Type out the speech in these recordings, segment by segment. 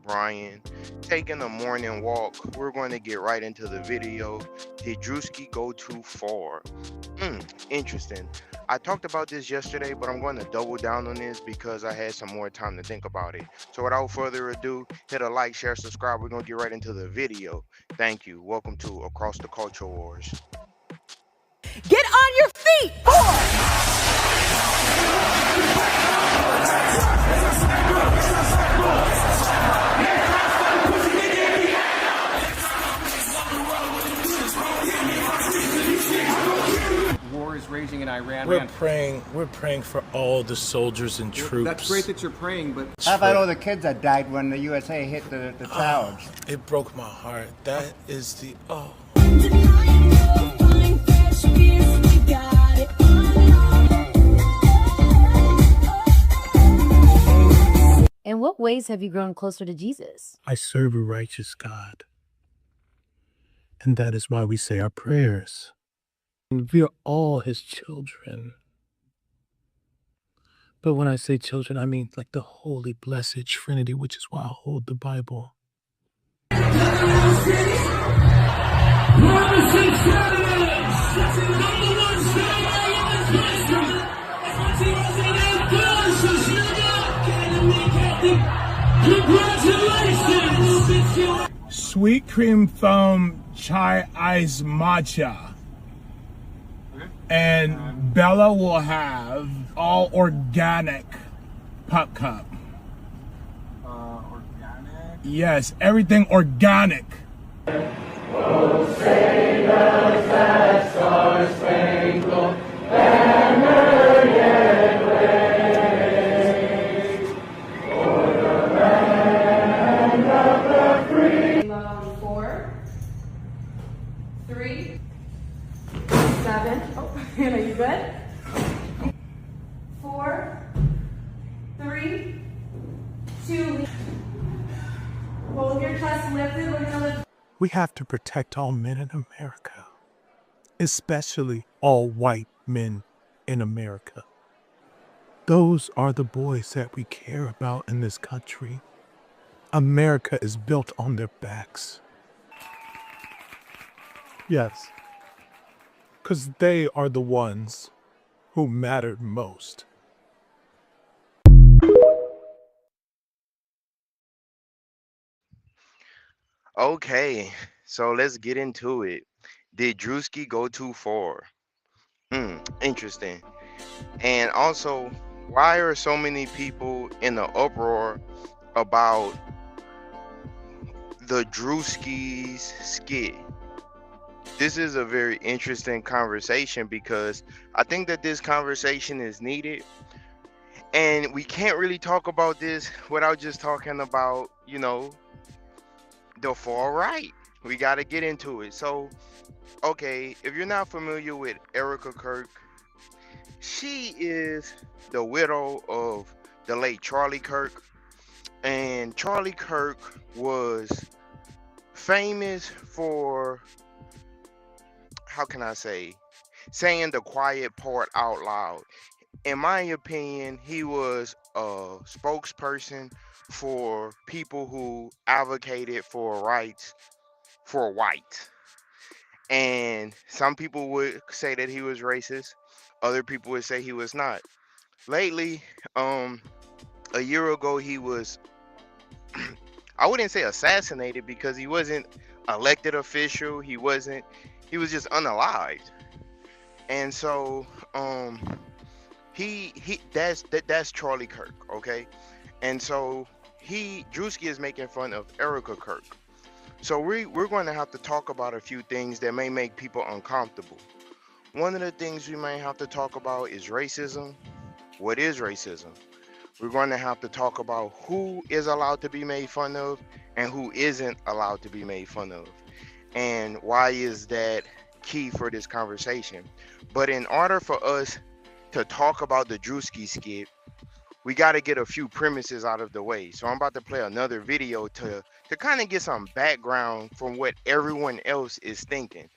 Brian, taking a morning walk. We're going to get right into the video. Did Druski go too far? Interesting. I talked about this yesterday, but I'm going to double down on this because I had some more time to think about it. So without further ado, hit a like, share, subscribe. We're going to get right into the video. Thank you. Welcome to Across the Culture Wars. Get on your feet, boy! War is raging in Iran. We're praying for all the soldiers and troops. That's great that you're praying, but how about all the kids that died when the USA hit the towers? It broke my heart. That is the In what ways have you grown closer to Jesus? I serve a righteous God. And that is why we say our prayers. And we are all his children. But when I say children, I mean like the holy, blessed Trinity, which is why I hold the Bible. Sweet cream foam chai ice matcha. And Bella will have all organic pop cup. organic. Yes, everything organic. Oh, say does that star spangled banner yet wave o'er the land of the free. 4, 3, 7. Oh, Hannah, you good? 4, 3, 2. Hold your chest lifted. We're gonna lift. We have to protect all men in America, especially all white men in America. Those are the boys that we care about in this country. America is built on their backs. Yes, because they are the ones who mattered most. Okay, so let's get into it. Did Druski go too far? Interesting. And also, why are so many people in the uproar about the Druski's skit? This is a very interesting conversation because I think that this conversation is needed. And we can't really talk about this without just talking about, the far right. We got to get into it. So, okay, if you're not familiar with Erica Kirk, she is the widow of the late Charlie Kirk. And Charlie Kirk was famous for, how can I say, saying the quiet part out loud. In my opinion, he was a spokesperson for people who advocated for rights for whites. And some people would say that he was racist. Other people would say he was not. Lately, a year ago, he was, I wouldn't say assassinated because he wasn't elected official. He was just unalived. And so, that's Charlie Kirk, okay? And so Druski is making fun of Erica Kirk. So we're going to have to talk about a few things that may make people uncomfortable. One of the things we may have to talk about is racism. What is racism? We're going to have to talk about who is allowed to be made fun of and who isn't allowed to be made fun of. And why is that key for this conversation? But in order for us to talk about the Druski skit, we got to get a few premises out of the way. So I'm about to play another video to kind of get some background from what everyone else is thinking.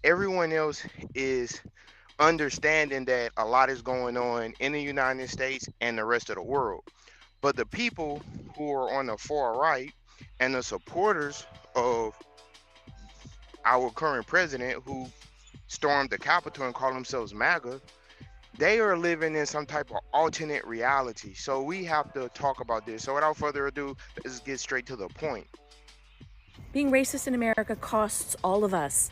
Everyone else is understanding that a lot is going on in the United States and the rest of the world. But the people who are on the far right and the supporters of our current president who stormed the Capitol and call themselves MAGA, they are living in some type of alternate reality. So we have to talk about this. So without further ado, let's get straight to the point. Being racist in America costs all of us.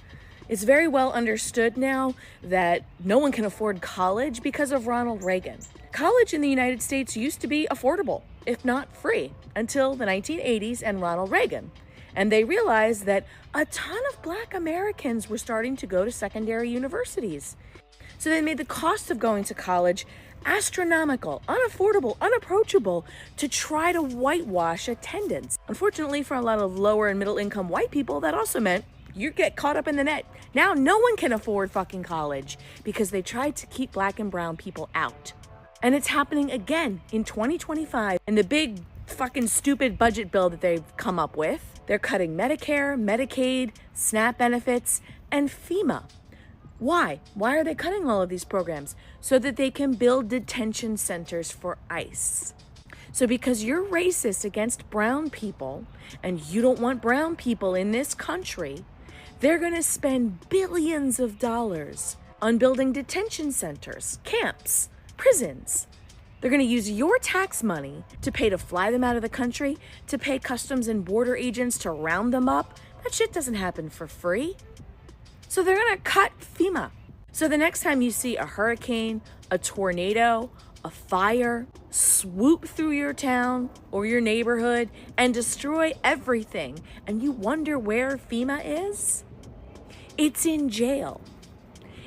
It's very well understood now that no one can afford college because of Ronald Reagan. College in the United States used to be affordable, if not free, until the 1980s and Ronald Reagan. And they realized that a ton of Black Americans were starting to go to secondary universities. So they made the cost of going to college astronomical, unaffordable, unapproachable to try to whitewash attendance. Unfortunately, for a lot of lower and middle income white people, that also meant you get caught up in the net. Now no one can afford fucking college because they tried to keep Black and brown people out. And it's happening again in 2025 in the big fucking stupid budget bill that they've come up with. They're cutting Medicare, Medicaid, SNAP benefits, and FEMA. Why? Why are they cutting all of these programs? So that they can build detention centers for ICE. So because you're racist against brown people and you don't want brown people in this country, they're going to spend billions of dollars on building detention centers, camps, prisons. They're going to use your tax money to pay to fly them out of the country, to pay customs and border agents to round them up. That shit doesn't happen for free. So they're going to cut FEMA. So the next time you see a hurricane, a tornado, a fire swoop through your town or your neighborhood and destroy everything, and you wonder where FEMA is, it's in jail.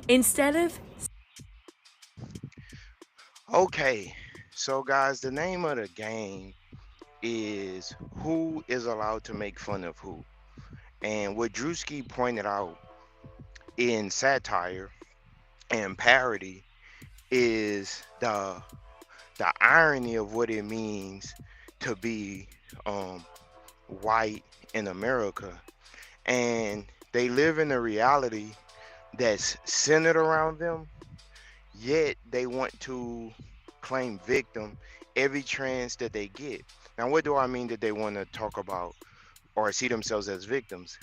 Instead of... Okay, so guys, the name of the game is who is allowed to make fun of who. And what Druski pointed out in satire and parody is the irony of what it means to be white in America, and they live in a reality that's centered around them, yet they want to claim victim every chance that they get. Now, what do I mean that they want to talk about or see themselves as victims?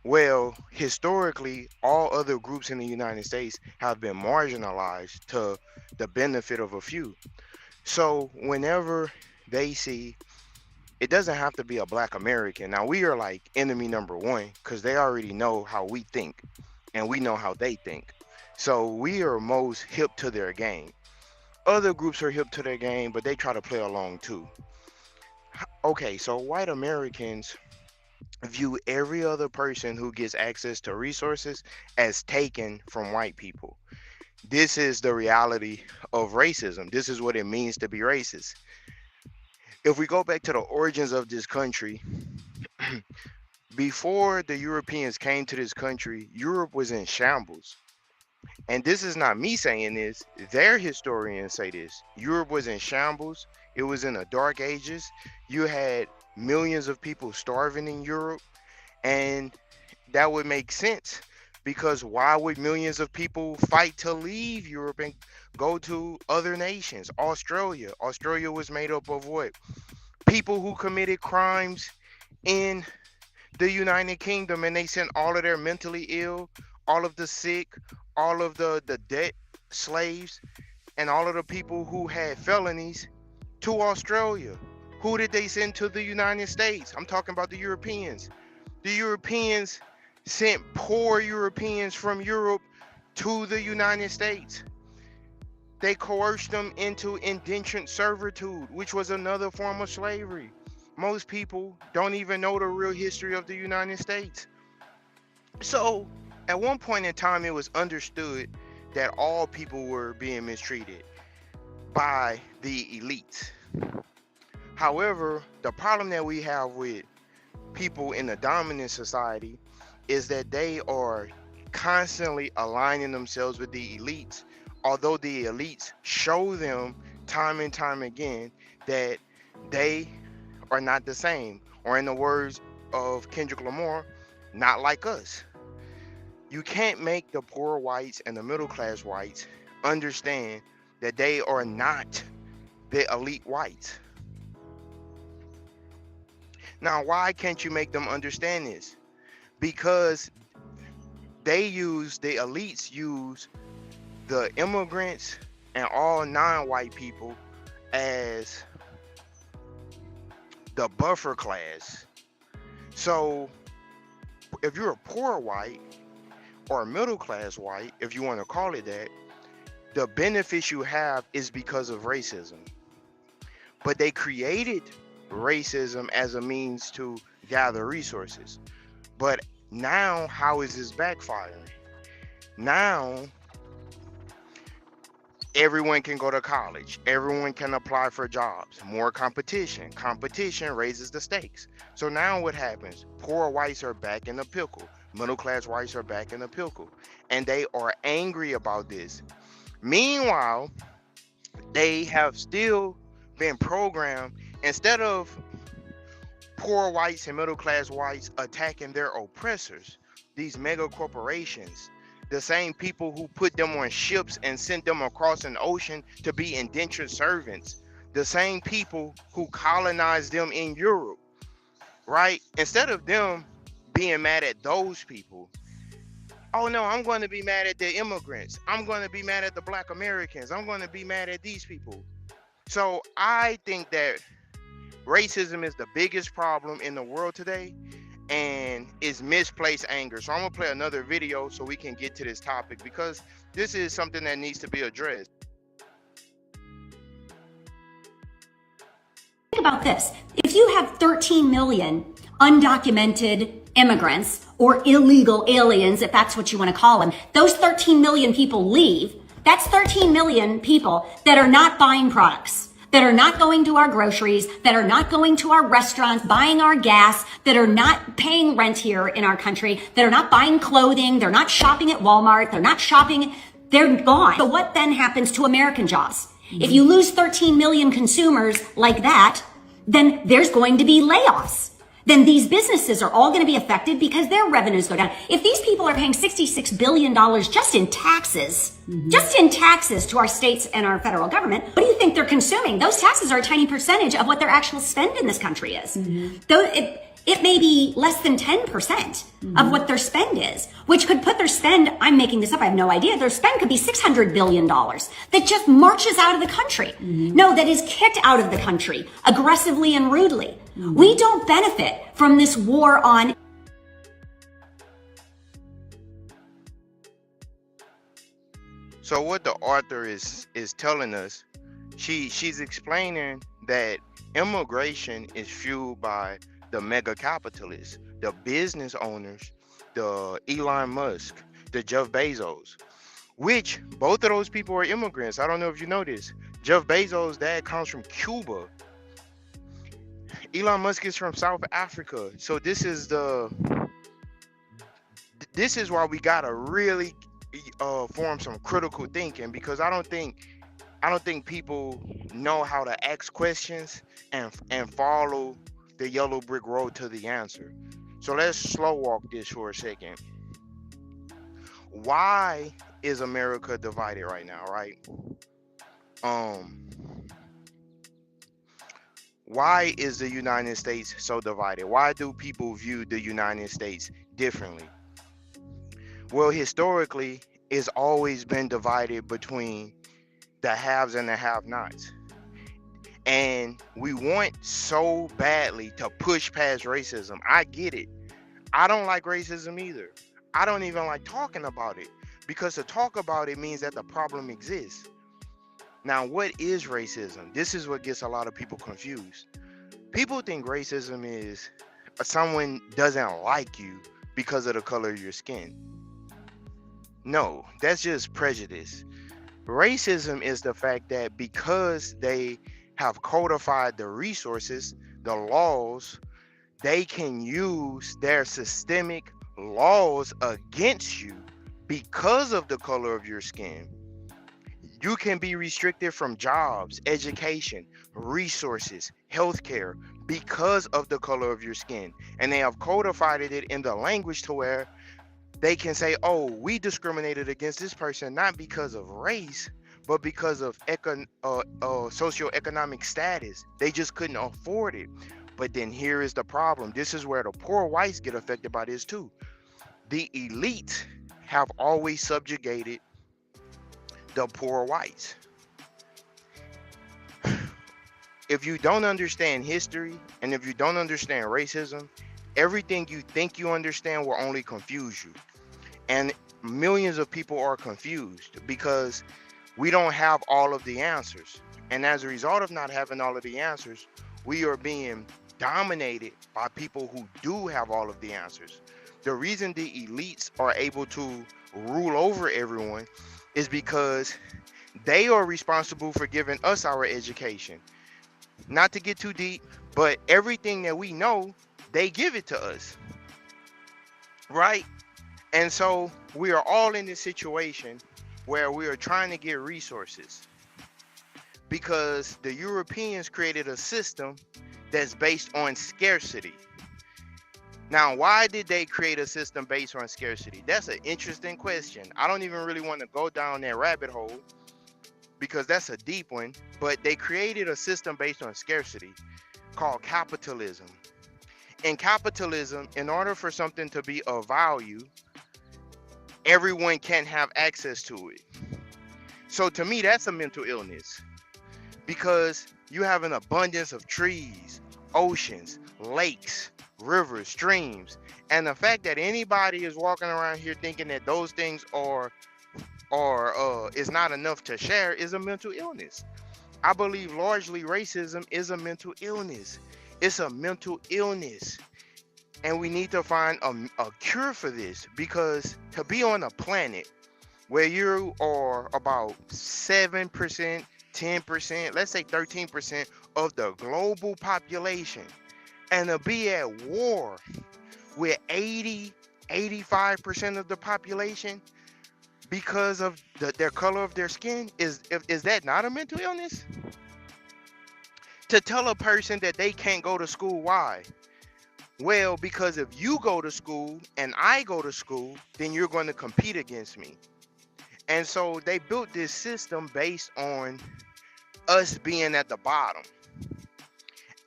Well, historically, all other groups in the United States have been marginalized to the benefit of a few. So whenever they see, it doesn't have to be a Black American. Now, we are like enemy number one because they already know how we think and we know how they think. So we are most hip to their game. Other groups are hip to their game, but they try to play along too. Okay, so white Americans view every other person who gets access to resources as taken from white people. This is the reality of racism. This is what it means to be racist. If we go back to the origins of this country, before the Europeans came to this country, Europe was in shambles. And this is not me saying this, their historians say this. Europe was in shambles. It was in the dark ages. You had millions of people starving in Europe, and that would make sense because why would millions of people fight to leave Europe and go to other nations? Australia was made up of what? People who committed crimes in the United Kingdom, and they sent all of their mentally ill, all of the sick, all of the debt slaves, and all of the people who had felonies to Australia. Who did they send to the United States? I'm talking about the Europeans. The Europeans sent poor Europeans from Europe to the United States. They coerced them into indentured servitude, which was another form of slavery. Most people don't even know the real history of the United States. So, at one point in time, it was understood that all people were being mistreated by the elites. However, the problem that we have with people in the dominant society is that they are constantly aligning themselves with the elites, although the elites show them time and time again that they are not the same, or in the words of Kendrick Lamar, not like us. You can't make the poor whites and the middle class whites understand that they are not the elite whites. Now, why can't you make them understand this? Because the elites use the immigrants and all non-white people as the buffer class. So if you're a poor white or a middle class white, if you want to call it that, the benefits you have is because of racism. But they created racism as a means to gather resources. But now, how is this backfiring? Now, everyone can go to college. Everyone can apply for jobs. More competition. Competition raises the stakes. So now what happens? Poor whites are back in the pickle. Middle class whites are back in the pickle. And they are angry about this. Meanwhile, they have still been programmed, instead of poor whites and middle class whites attacking their oppressors, these mega corporations, the same people who put them on ships and sent them across an ocean to be indentured servants, the same people who colonized them in Europe, right? Instead of them being mad at those people, oh no, I'm going to be mad at the immigrants. I'm going to be mad at the Black Americans. I'm going to be mad at these people. So I think that racism is the biggest problem in the world today, and it's misplaced anger. So I'm gonna play another video so we can get to this topic, because this is something that needs to be addressed. Think about this. If you have 13 million undocumented immigrants or illegal aliens, if that's what you want to call them, those 13 million people leave. That's 13 million people that are not buying products, that are not going to our groceries, that are not going to our restaurants, buying our gas, that are not paying rent here in our country, that are not buying clothing, they're not shopping at Walmart, they're not shopping, they're gone. So what then happens to American jobs? If you lose 13 million consumers like that, then there's going to be layoffs. Then these businesses are all going to be affected because their revenues go down. If these people are paying $66 billion just in taxes, to our states and our federal government, what do you think they're consuming? Those taxes are a tiny percentage of what their actual spend in this country is. Though it may be less than 10% of what their spend is, which could put their spend, I'm making this up, I have no idea, their spend could be $600 billion that just marches out of the country. No, that is kicked out of the country aggressively and rudely. We don't benefit from this war on. So what the author is telling us, she's explaining that immigration is fueled by the mega capitalists, the business owners, the Elon Musk, the Jeff Bezos, which both of those people are immigrants. I don't know if you know this. Jeff Bezos' dad comes from Cuba. Elon Musk is from South Africa. So this is why we gotta really form some critical thinking, because I don't think people know how to ask questions and follow the yellow brick road to the answer. So let's slow walk this for a second. Why is America divided right now, right? Why is the United States so divided? Why do people view the United States differently? Well, historically, it's always been divided between the haves and the have-nots. And we want so badly to push past racism. I get it. I don't like racism either. I don't even like talking about it, because to talk about it means that the problem exists. Now, what is racism? This is what gets a lot of people confused. People think racism is someone doesn't like you because of the color of your skin. No, that's just prejudice. Racism is the fact that because they have codified the resources, the laws, they can use their systemic laws against you because of the color of your skin. You can be restricted from jobs, education, resources, healthcare because of the color of your skin. And they have codified it in the language to where they can say, oh, we discriminated against this person not because of race, but because of socioeconomic status. They just couldn't afford it. But then here is the problem. This is where the poor whites get affected by this too. The elites have always subjugated the poor whites. If you don't understand history and if you don't understand racism, everything you think you understand will only confuse you. And millions of people are confused because we don't have all of the answers. And as a result of not having all of the answers, we are being dominated by people who do have all of the answers. The reason the elites are able to rule over everyone is because they are responsible for giving us our education. Not to get too deep, but everything that we know, they give it to us, right? And so we are all in this situation where we are trying to get resources because the Europeans created a system that's based on scarcity. Now, why did they create a system based on scarcity? That's an interesting question. I don't even really want to go down that rabbit hole because that's a deep one, but they created a system based on scarcity called capitalism. In capitalism, in order for something to be of value, everyone can have access to it. So to me, that's a mental illness because you have an abundance of trees, oceans, lakes, rivers, streams, and the fact that anybody is walking around here thinking that those things is not enough to share is a mental illness. I believe largely racism is a mental illness. It's a mental illness. And we need to find a cure for this because to be on a planet where you are about 7%, 10%, let's say 13% of the global population, and to be at war with 85% of the population because of their color of their skin, is that not a mental illness? To tell a person that they can't go to school, why? Well, because if you go to school and I go to school, then you're going to compete against me. And so they built this system based on us being at the bottom.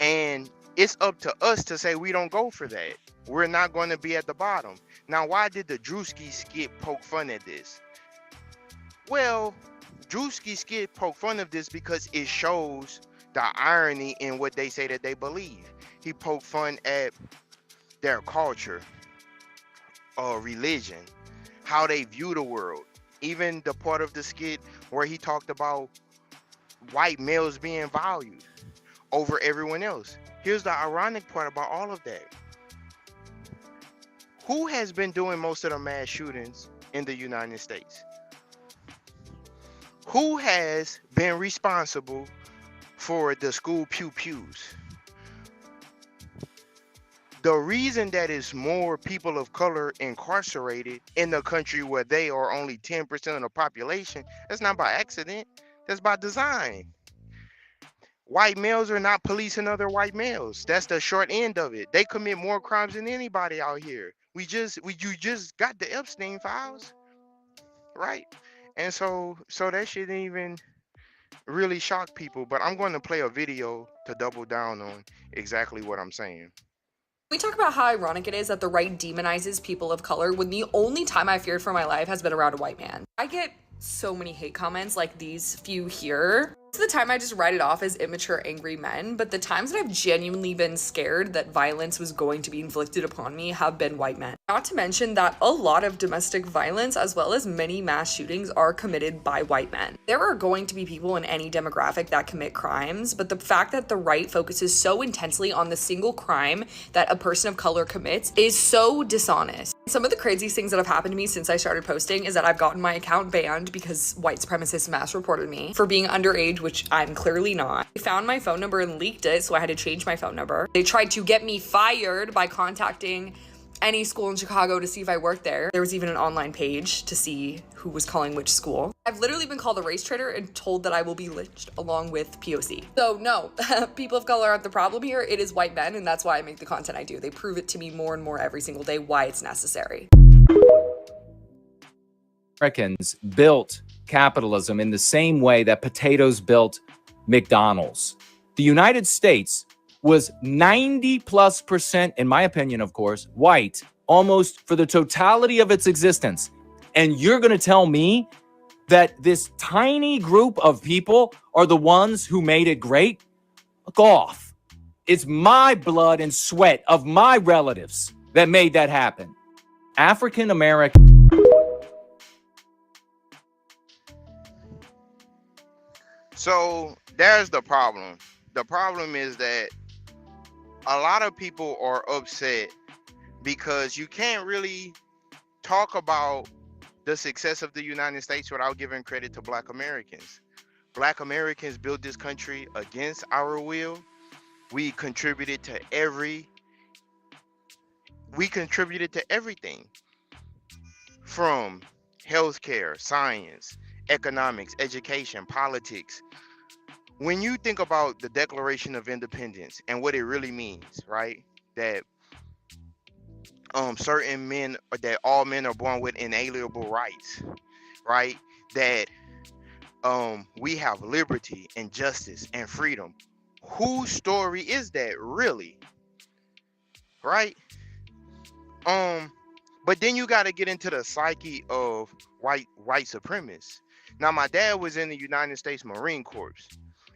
And it's up to us to say we don't go for that. We're not going to be at the bottom. Now, why did the Druski skit poke fun at this? Well, Druski skit poke fun of this because it shows the irony in what they say that they believe. He poked fun at their culture or religion, how they view the world. Even the part of the skit where he talked about white males being valued over everyone else. Here's the ironic part about all of that. Who has been doing most of the mass shootings in the United States? Who has been responsible for the school pew-pews? The reason that is more people of color incarcerated in the country where they are only 10% of the population, that's not by accident, that's by design. White males are not policing other white males. That's the short end of it. They commit more crimes than anybody out here. You just got the Epstein files, right? And so that shouldn't even really shock people. But I'm going to play a video to double down on exactly what I'm saying. We talk about how ironic it is that the right demonizes people of color when the only time I feared for my life has been around a white man. I get so many hate comments like these few here. Most of the time I just write it off as immature, angry men, but the times that I've genuinely been scared that violence was going to be inflicted upon me have been white men. Not to mention that a lot of domestic violence as well as many mass shootings are committed by white men. There are going to be people in any demographic that commit crimes, but the fact that the right focuses so intensely on the single crime that a person of color commits is so dishonest. Some of the craziest things that have happened to me since I started posting is that I've gotten my account banned because white supremacists mass reported me for being underage, which I'm clearly not. They found my phone number and leaked it, so I had to change my phone number. They tried to get me fired by contacting any school in Chicago to see if I worked there. There was even an online page to see who was calling which school. I've literally been called a race traitor and told that I will be lynched along with POC. So no, people of color aren't the problem here. It is white men, and that's why I make the content I do. They prove it to me more and more every single day why it's necessary. Americans built capitalism in the same way that potatoes built McDonald's. The United States was 90+%, in my opinion, of course, white, almost for the totality of its existence. And you're going to tell me that this tiny group of people are the ones who made it great? Fuck off. It's my blood and sweat of my relatives that made that happen. African American. So there's the problem. The problem is that a lot of people are upset because you can't really talk about the success of the United States without giving credit to Black Americans. Black Americans built this country against our will. We contributed to everything from healthcare, science, economics, education, politics. When you think about the Declaration of Independence and what it really means, right? That certain men, or that all men are born with inalienable rights, right? That we have liberty and justice and freedom. Whose story is that really? Right? But then you got to get into the psyche of white supremacists. Now, my dad was in the United States Marine Corps,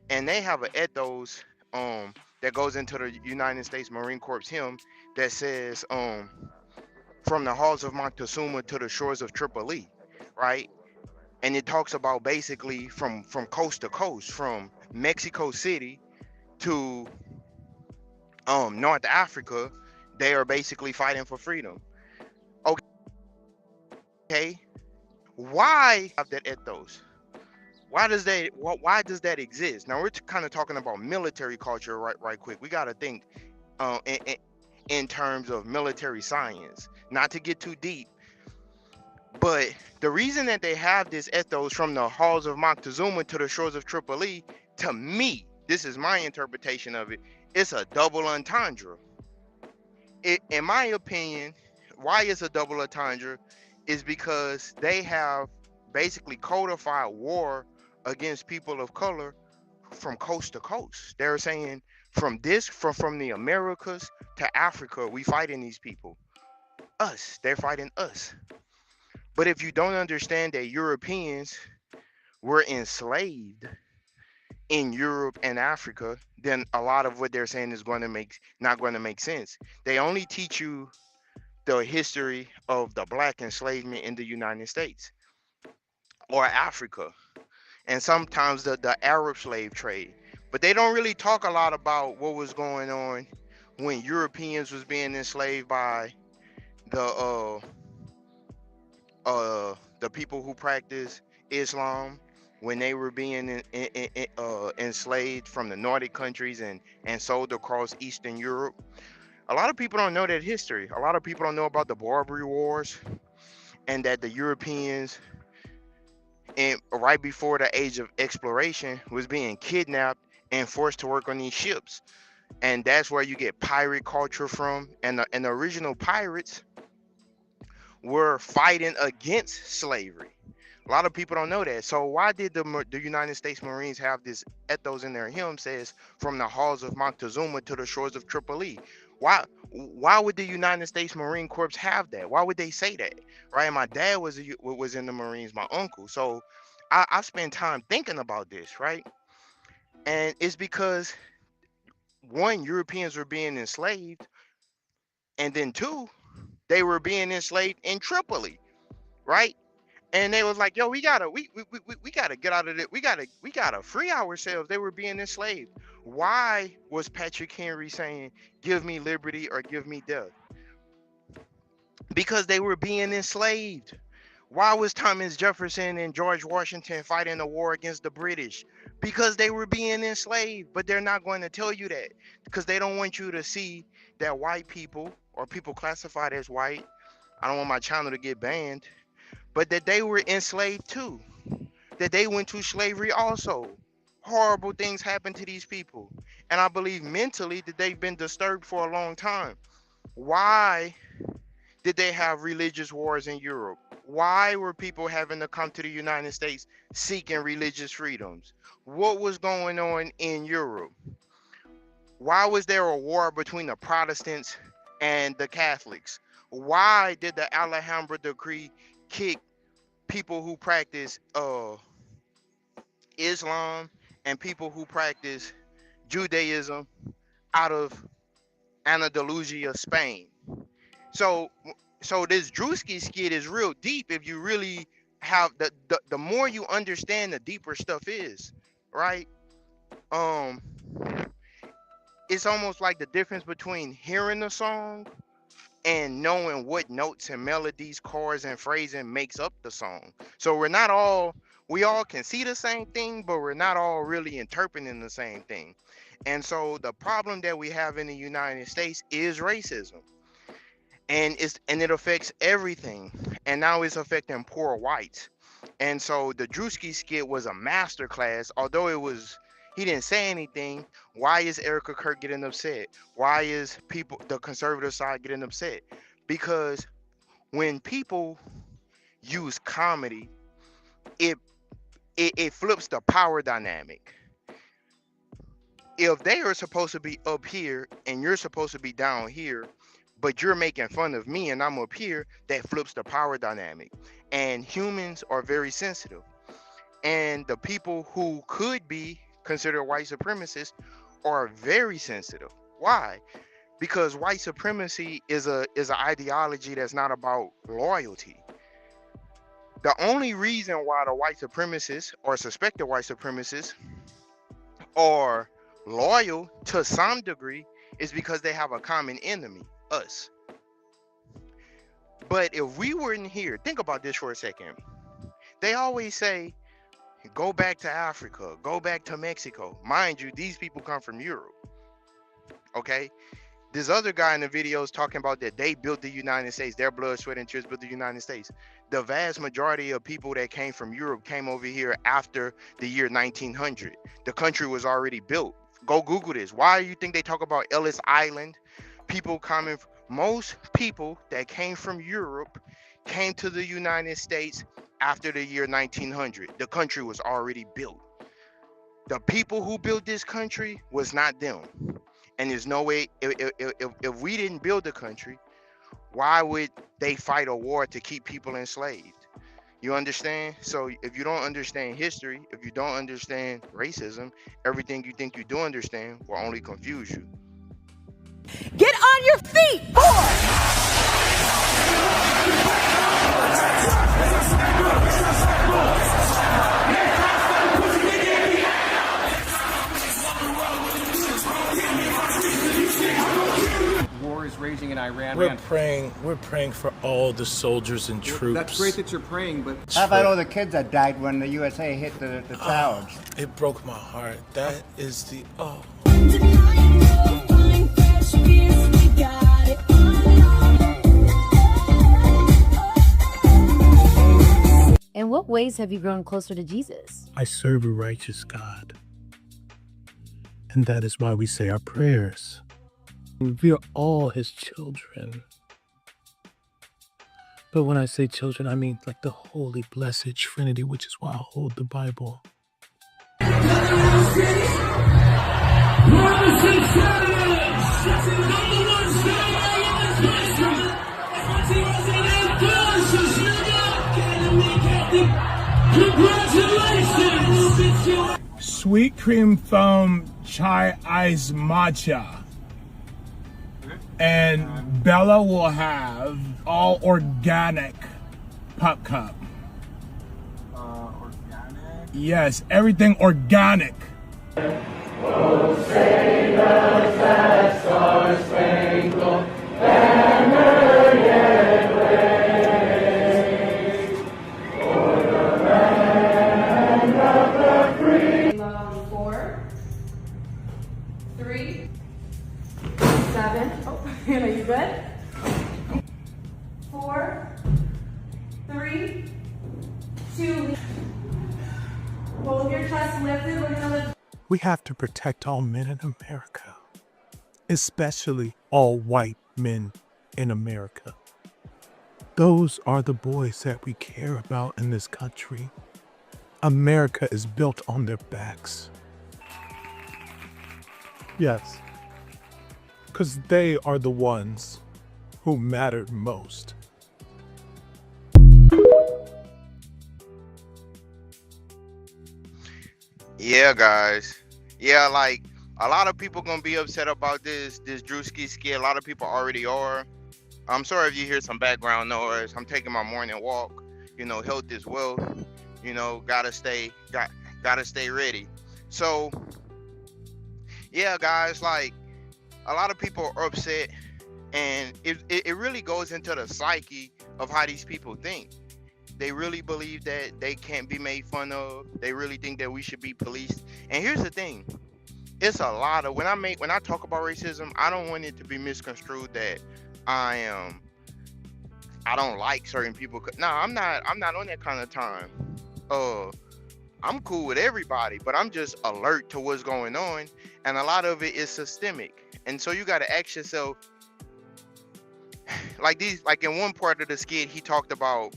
and they have an ethos that goes into the United States Marine Corps hymn that says from the halls of Montezuma to the shores of Tripoli, right? And it talks about basically from coast to coast, from Mexico City to North Africa, they are basically fighting for freedom. Okay, why have that ethos? Why does that exist? Now we're kind of talking about military culture, right quick. We got to think in terms of military science, not to get too deep. But the reason that they have this ethos from the halls of Montezuma to the shores of Tripoli, to me, this is my interpretation of it, it's a double entendre. In my opinion, why it's a double entendre is because they have basically codified war against people of color from coast to coast. They're saying from the Americas to Africa, we fighting these people. They're fighting us. But if you don't understand that Europeans were enslaved in Europe and Africa, then a lot of what they're saying is not going to make sense. They only teach you the history of the Black enslavement in the United States or Africa, and sometimes the Arab slave trade. But they don't really talk a lot about what was going on when Europeans was being enslaved by the people who practice Islam, when they were being enslaved from the Nordic countries and sold across Eastern Europe. A lot of people don't know that history. A lot of people don't know about the Barbary Wars, and that the Europeans, and right before the age of exploration, was being kidnapped and forced to work on these ships. And that's where you get pirate culture from. And the original pirates were fighting against slavery. A lot of people don't know that. So why did the United States Marines have this ethos in their hymn says from the halls of Montezuma to the shores of Tripoli? Why would the United States Marine Corps have that? Why would they say that? Right? My dad was in the Marines, my uncle. So I spent time thinking about this, right? And it's because one, Europeans were being enslaved, and then two, they were being enslaved in Tripoli, right? And they was like, yo, we gotta get out of it. We gotta free ourselves. They were being enslaved. Why was Patrick Henry saying, give me liberty or give me death? Because they were being enslaved. Why was Thomas Jefferson and George Washington fighting a war against the British? Because they were being enslaved. But they're not going to tell you that, because they don't want you to see that white people, or people classified as white, I don't want my channel to get banned, but that they were enslaved too, that they went to slavery also. Horrible things happened to these people. And I believe mentally that they've been disturbed for a long time. Why did they have religious wars in Europe? Why were people having to come to the United States seeking religious freedoms? What was going on in Europe? Why was there a war between the Protestants and the Catholics? Why did the Alhambra Decree kick people who practice Islam and people who practice Judaism out of Andalusia, Spain? So this Druski skit is real deep if you really have the more you understand, the deeper stuff is, right? Um it's almost like the difference between hearing the song and knowing what notes and melodies, chords, and phrasing makes up the song. So we all can see the same thing, but we're not all really interpreting the same thing. And so the problem that we have in the United States is racism. And it affects everything. And now it's affecting poor whites. And so the Druski skit was a masterclass, although he didn't say anything. Why is Erica Kirk getting upset? Why is the conservative side getting upset? Because when people use comedy, it flips the power dynamic. If they are supposed to be up here and you're supposed to be down here, but you're making fun of me and I'm up here, that flips the power dynamic. And humans are very sensitive. And the people who could be considered white supremacists are very sensitive. Why? Because white supremacy is an ideology that's not about loyalty. The only reason why the white supremacists or suspected white supremacists are loyal to some degree is because they have a common enemy, us. But if we weren't here, think about this for a second. They always say, go back to Africa, go back to Mexico. Mind you, these people come from Europe. Okay? This other guy in the video is talking about that they built the United States. Their blood, sweat, and tears built the United States. The vast majority of people that came from Europe came over here after the year 1900. The country was already built. Go Google this. Why do you think they talk about Ellis Island? Most people that came from Europe came to the United States after the year 1900. The country was already built. The people who built this country was not them. And there's no way, if we didn't build the country, why would they fight a war to keep people enslaved? You understand? So if you don't understand history, if you don't understand racism, everything you think you do understand will only confuse you. Get on your feet, boy! War is raging in Iran. We're praying for all the soldiers and troops. That's great that you're praying, but How about all the kids that died when the USA hit the towers? It broke my heart. That is the In what ways have you grown closer to Jesus? I serve a righteous God. And that is why we say our prayers. We are all his children. But when I say children, I mean like the holy, blessed Trinity, which is why I hold the Bible. Sweet cream foam chai ice matcha. And Bella will have all organic pop cup. organic. Yes, everything organic. Oh, say the sad stars spangled banner yet waves for the land of the free. 4, 3, 7. Oh, Hannah, you good? 4, 3, 2. Hold your chest lifted. We're gonna lift. We have to protect all men in America, especially all white men in America. Those are the boys that we care about in this country. America is built on their backs. Yes, 'cause they are the ones who mattered most. Yeah, guys. Yeah, like a lot of people gonna be upset about this Druski skit. A lot of people already are. I'm sorry if you hear some background noise. I'm taking my morning walk. You know, health is wealth. You know, gotta stay ready. So yeah, guys, like a lot of people are upset, and it really goes into the psyche of how these people think. They really believe that they can't be made fun of. They really think that we should be policed. And here's the thing: it's a lot of when I talk about racism, I don't want it to be misconstrued that I don't like certain people. No, I'm not on that kind of time. I'm cool with everybody, but I'm just alert to what's going on, and a lot of it is systemic. And so you got to ask yourself, like in one part of the skit, he talked about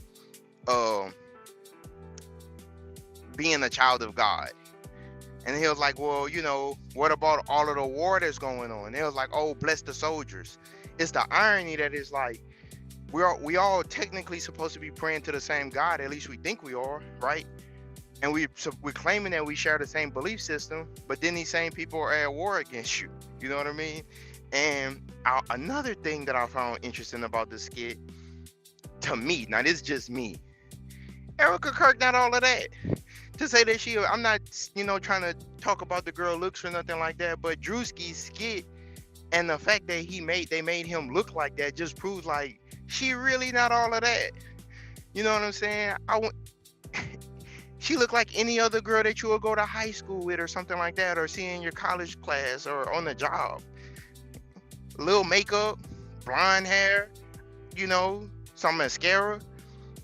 being a child of God. And he was like, well, you know, what about all of the war that's going on? And it was like, oh, bless the soldiers. It's the irony that is like, we all technically supposed to be praying to the same God. At least we think we are, right? And we're claiming that we share the same belief system, but then these same people are at war against you. You know what I mean? And another thing that I found interesting about this skit, to me, now this is just me, Erica Kirk, not all of that. To say that I'm not, you know, trying to talk about the girl looks or nothing like that, but Druski's skit and the fact that they made him look like that just proves like she really not all of that. You know what I'm saying? She looked like any other girl that you would go to high school with or something like that, or see in your college class or on the job. Little makeup, blonde hair, you know, some mascara.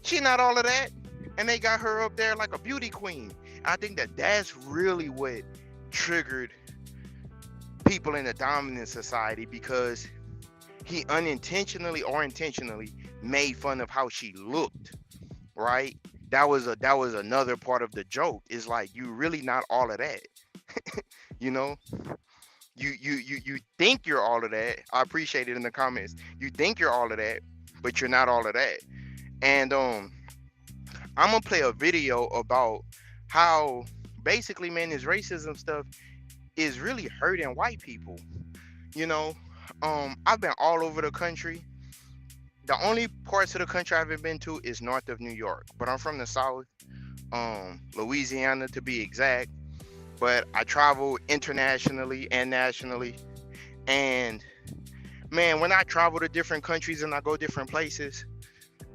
She not all of that. And they got her up there like a beauty queen. I think that's really what triggered people in the dominant society, because he unintentionally or intentionally made fun of how she looked, right? That was another part of the joke. Is like, you really not all of that. You know, you think you're all of that. I appreciate it in the comments. You think you're all of that, but you're not all of that. And I'm gonna play a video about how basically, man, this racism stuff is really hurting white people. You know, I've been all over the country. The only parts of the country I haven't been to is north of New York, but I'm from the South, Louisiana to be exact. But I travel internationally and nationally. And man, when I travel to different countries and I go different places,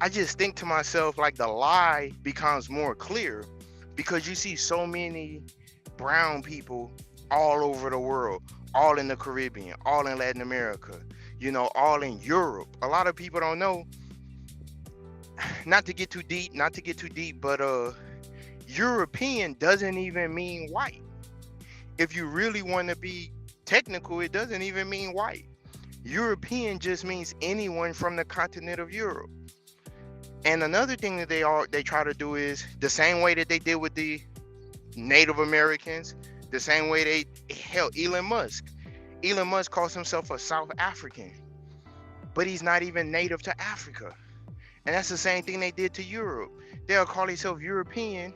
I just think to myself, like, the lie becomes more clear, because you see so many brown people all over the world, all in the Caribbean, all in Latin America, you know, all in Europe. A lot of people don't know, not to get too deep, but European doesn't even mean white. If you really want to be technical, it doesn't even mean white. European just means anyone from the continent of Europe. And another thing that they try to do is the same way that they did with the Native Americans, the same way they held Elon Musk. Elon Musk calls himself a South African, but he's not even native to Africa. And that's the same thing they did to Europe. They'll call themselves European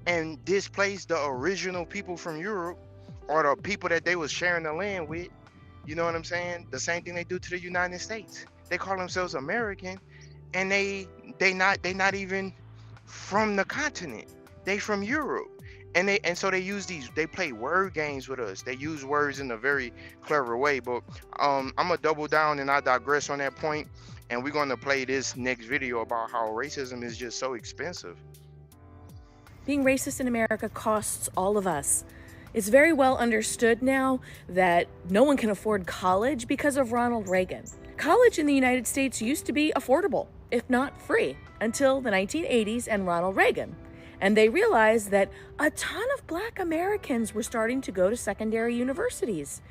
and displace the original people from Europe, or the people that they was sharing the land with. You know what I'm saying? The same thing they do to the United States. They call themselves American, and they not even from the continent. They from Europe. And so they play word games with us. They use words in a very clever way. But I'm gonna double down and I digress on that point, and we're gonna play this next video about how racism is just so expensive. Being racist in America costs all of us. It's very well understood now that no one can afford college because of Ronald Reagan. College in the United States used to be affordable, if not free, until the 1980s and Ronald Reagan. And they realized that a ton of Black Americans were starting to go to secondary universities.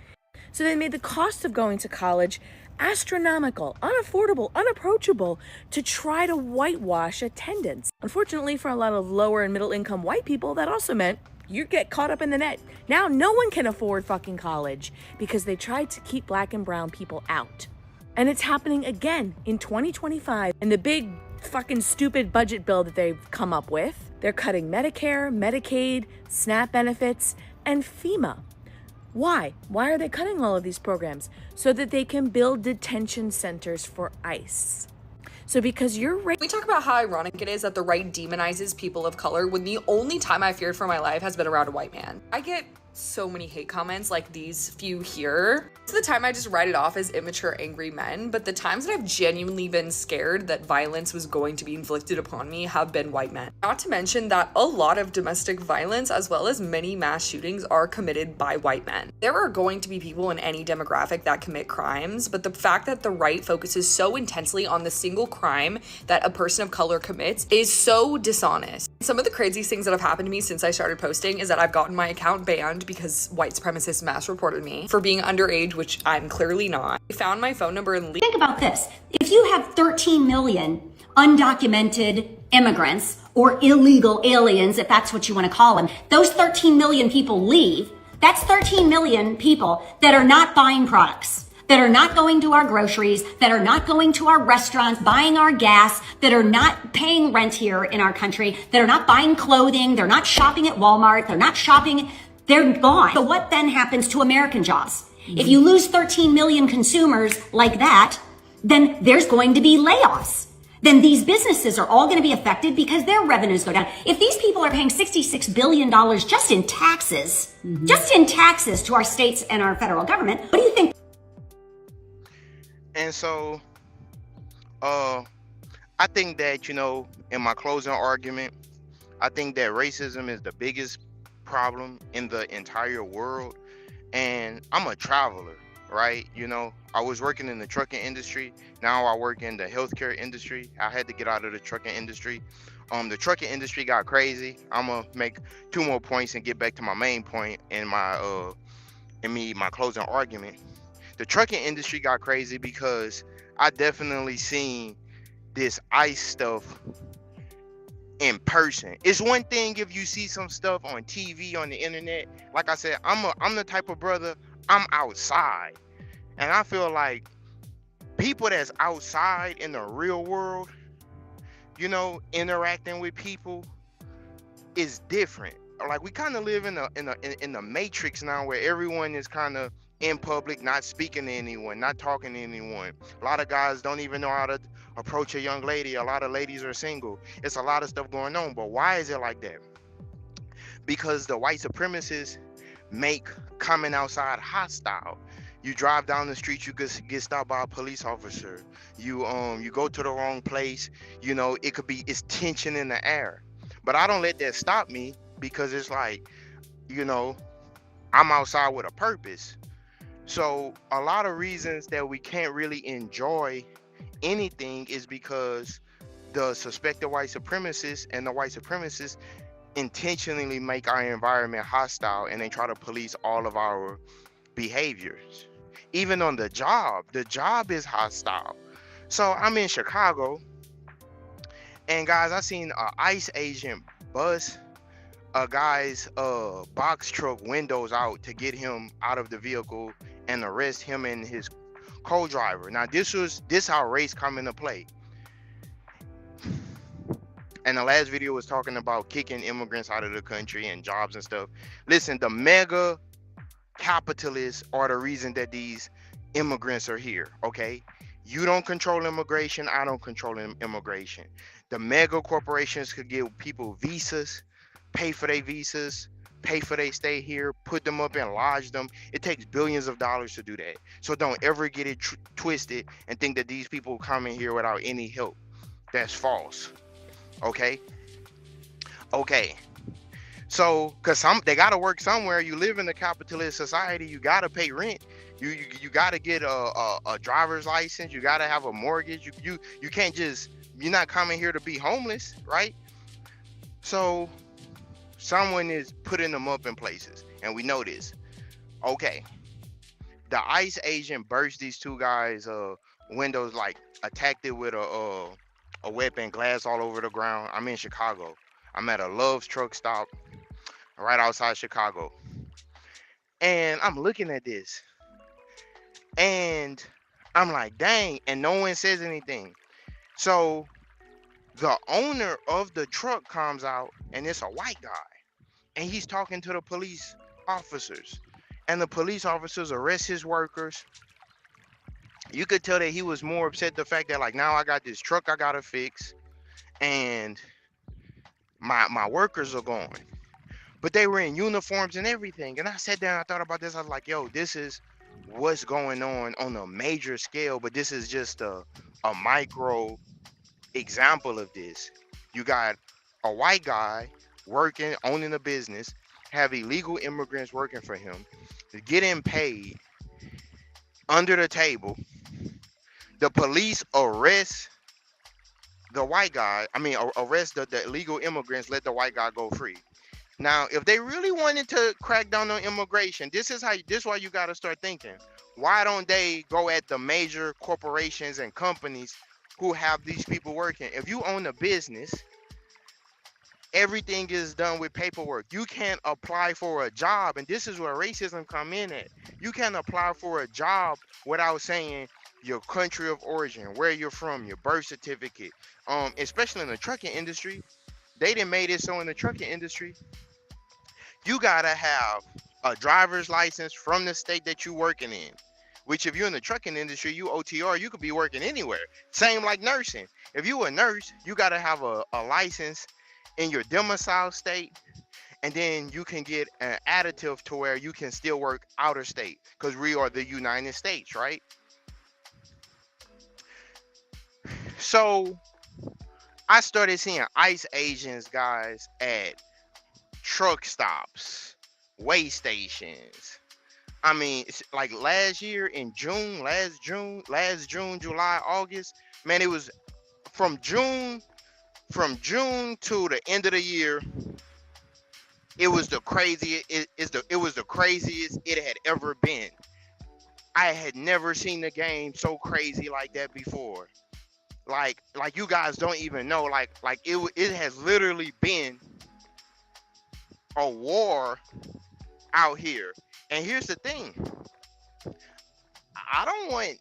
So they made the cost of going to college astronomical, unaffordable, unapproachable, to try to whitewash attendance. Unfortunately, for a lot of lower and middle income white people, that also meant You get caught up in the net. Now no one can afford fucking college because they tried to keep black and brown people out. And it's happening again in 2025. And the big fucking stupid budget bill that they've come up with, they're cutting Medicare, Medicaid, SNAP benefits, and FEMA. Why? Why are they cutting all of these programs? So that they can build detention centers for ICE. So because you're We talk about how ironic it is that the right demonizes people of color when the only time I feared for my life has been around a white man. I get so many hate comments like these few here. Most of the time I just write it off as immature, angry men, but the times that I've genuinely been scared that violence was going to be inflicted upon me have been white men. Not to mention that a lot of domestic violence as well as many mass shootings are committed by white men. There are going to be people in any demographic that commit crimes, but the fact that the right focuses so intensely on the single crime that a person of color commits is so dishonest. Some of the craziest things that have happened to me since I started posting is that I've gotten my account banned because white supremacists mass reported me for being underage, which I'm clearly not. They found my phone number and Think about this. If you have 13 million undocumented immigrants or illegal aliens, if that's what you want to call them, those 13 million people leave. That's 13 million people that are not buying products, that are not going to our groceries, that are not going to our restaurants, buying our gas, that are not paying rent here in our country, that are not buying clothing, they're not shopping at Walmart, they're not shopping, they're gone. So what then happens to American jobs? If you lose 13 million consumers like that, then there's going to be layoffs. Then these businesses are all going to be affected because their revenues go down. If these people are paying $66 billion just in taxes, to our states and our federal government, what do you think? And so, I think that, in my closing argument, I think that racism is the biggest problem in the entire world. And I'm a traveler, right? I was working in the trucking industry. Now I work in the healthcare industry. I had to get out of the trucking industry. The trucking industry got crazy. I'm gonna make 2 more points and get back to my main point in my closing argument. The trucking industry got crazy because I definitely seen this ICE stuff in person. It's one thing if you see some stuff on TV, on the internet. Like I said, I'm the type of brother, I'm outside. And I feel like people that's outside in the real world, interacting with people is different. Like we kind of live in the matrix now where everyone is kind of in public, not speaking to anyone, not talking to anyone. A lot of guys don't even know how to approach a young lady. A lot of ladies are single. It's a lot of stuff going on. But why is it like that? Because the white supremacists make coming outside hostile. You drive down the street, you get stopped by a police officer. You go to the wrong place. It's tension in the air. But I don't let that stop me because it's like, I'm outside with a purpose. So a lot of reasons that we can't really enjoy anything is because the suspected white supremacists and the white supremacists intentionally make our environment hostile, and they try to police all of our behaviors. Even on the job is hostile. So I'm in Chicago, and guys, I seen a ICE agent bust a guy's box truck windows out to get him out of the vehicle and arrest him and his co-driver. Now this how race come into play. And the last video was talking about kicking immigrants out of the country and jobs and stuff. Listen, the mega capitalists are the reason that these immigrants are here, okay? You don't control immigration, I don't control immigration. The mega corporations could give people visas, pay for their visas, pay for their stay here, put them up and lodge them. It takes billions of dollars to do that. So don't ever get it twisted and think that these people come in here without any help. That's false. Okay. So, cause they gotta work somewhere. You live in a capitalist society. You gotta pay rent. You gotta get a driver's license. You gotta have a mortgage. You can't just. You're not coming here to be homeless, right? So, someone is putting them up in places, and we know this. Okay. The ICE agent burst these 2 guys' windows, like attacked it with a weapon, glass all over the ground. I'm in Chicago. I'm at a Love's truck stop. right outside Chicago. And I'm looking at this, and I'm like, dang, and no one says anything. So the owner of the truck comes out, and it's a white guy, and he's talking to the police officers, and the police officers arrest his workers. You could tell that he was more upset the fact that, like, now I got this truck I gotta fix, and my workers are gone. But they were in uniforms and everything. And I sat down, I thought about this. I was like, yo, this is what's going on a major scale, but this is just a micro example of this. You got a white guy working, owning a business, have illegal immigrants working for him, getting paid under the table. The police arrest the white guy. I mean, arrest the illegal immigrants, let the white guy go free. Now, if they really wanted to crack down on immigration, this is why you got to start thinking. Why don't they go at the major corporations and companies who have these people working? If you own a business, everything is done with paperwork. You can't apply for a job, and this is where racism come in at. You can't apply for a job without saying your country of origin, where you're from, your birth certificate. Especially in the trucking industry, they done made it so in the trucking industry, you gotta have a driver's license from the state that you're working in. Which, if you're in the trucking industry, you OTR, you could be working anywhere. Same like nursing. If you a nurse, you gotta have a license in your domicile state, and then you can get an additive to where you can still work outer state, because we are the United States, right? So I started seeing ICE agents, guys, at truck stops, way stations. I mean, it's like last June, July, August. Man, it was from June to the end of the year. It was the craziest. It was the craziest it had ever been. I had never seen the game so crazy like that before. Like you guys don't even know. Like it has literally been a war out here. And here's the thing. I don't want,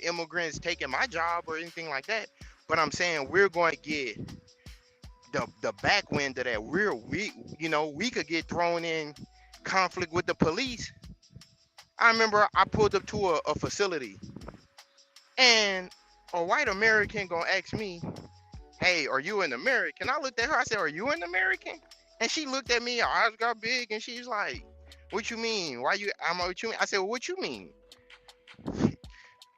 immigrants taking my job or anything like that. But I'm saying we're going to get the back wind of that. We could get thrown in conflict with the police. I remember I pulled up to a facility, and a white American gonna ask me, hey, are you an American? I looked at her, I said, are you an American? And she looked at me, her eyes got big, and she's like, what you mean? What you mean? I said, well, what you mean?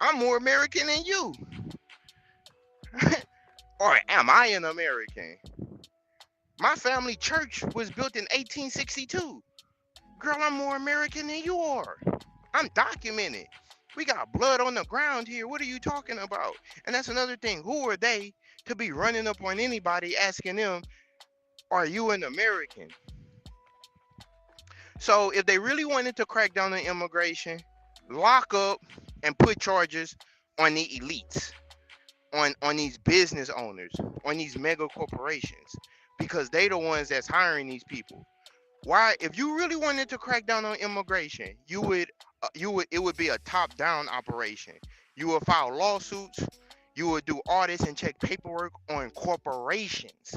I'm more American than you. Or am I an American? My family church was built in 1862. Girl, I'm more American than you are. I'm documented. We got blood on the ground here. What are you talking about? And that's another thing. Who are they to be running up on anybody asking them, are you an American? So if they really wanted to crack down on immigration, lock up and put charges on the elites, on these business owners, on these mega corporations, because they the ones that's hiring these people. Why? If you really wanted to crack down on immigration, it would be a top-down operation. You would file lawsuits, you would do audits and check paperwork on corporations,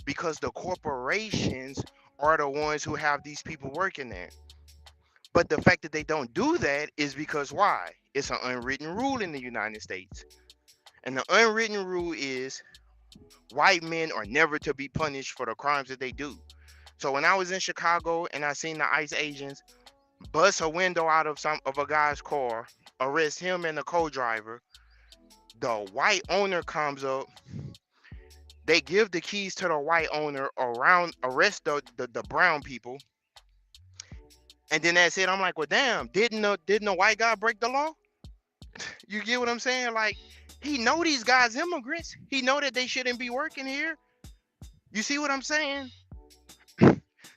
because the corporations are the ones who have these people working there. But the fact that they don't do that is because why? It's an unwritten rule in the United States. And the unwritten rule is white men are never to be punished for the crimes that they do. So when I was in Chicago and I seen the ICE agents bust a window out of a guy's car, arrest him and the co-driver, the white owner comes up, they give the keys to the white owner, arrest the brown people, and then that's it. I'm like, well, damn, didn't the white guy break the law? You get what I'm saying? Like, he know these guys immigrants. He know that they shouldn't be working here. You see what I'm saying?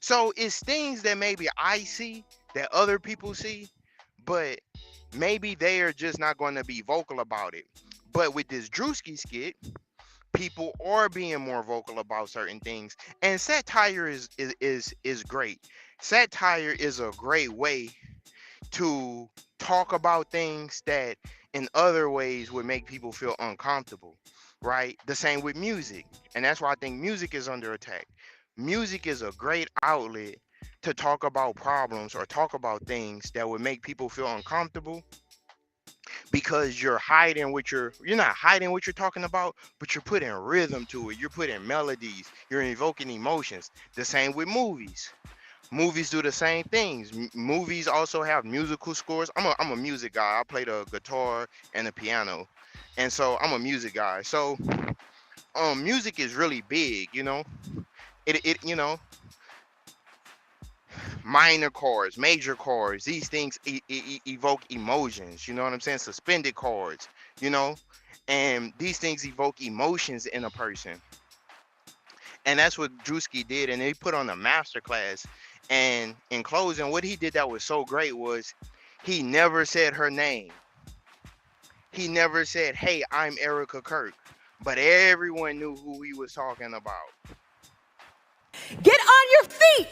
So it's things that maybe I see that other people see, but maybe they are just not going to be vocal about it. But with this Druski skit, people are being more vocal about certain things, and satire is great. Satire is a great way to talk about things that in other ways would make people feel uncomfortable, right? The same with music. And that's why I think music is under attack. Music is a great outlet to talk about problems or talk about things that would make people feel uncomfortable, because you're not hiding what you're talking about, but you're putting rhythm to it, you're putting melodies, you're invoking emotions. The same with movies. Movies do the same things. Movies also have musical scores. I'm a music guy. I play the guitar and the piano, and so I'm a music guy. So music is really big. Minor chords, major chords. These things evoke emotions. You know what I'm saying? Suspended chords. You know, and these things evoke emotions in a person. And that's what Druski did, and he put on a master class. And in closing, what he did that was so great was he never said her name. He never said, "Hey, I'm Erica Kirk," but everyone knew who he was talking about. Get on your feet,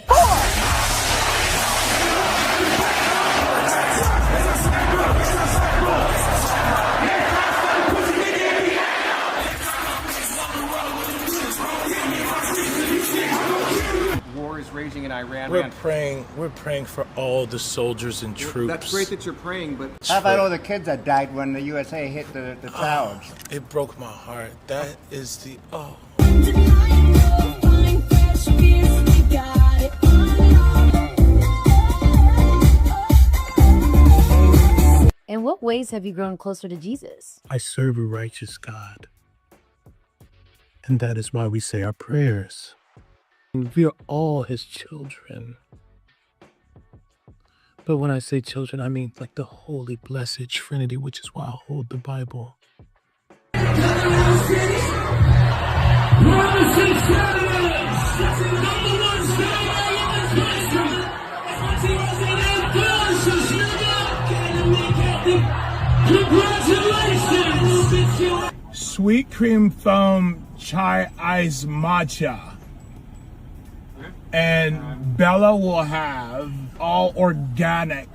War is raging in Iran. We're praying for all the soldiers and troops. That's great that you're praying, but How about all the kids that died when the USA hit the towers? It broke my heart. That is the In what ways have you grown closer to Jesus? I serve a righteous God. And that is why we say our prayers. And we are all his children. But when I say children, I mean like the holy, blessed Trinity, which is why I hold the Bible. Sweet cream foam chai ice matcha. And Bella will have all organic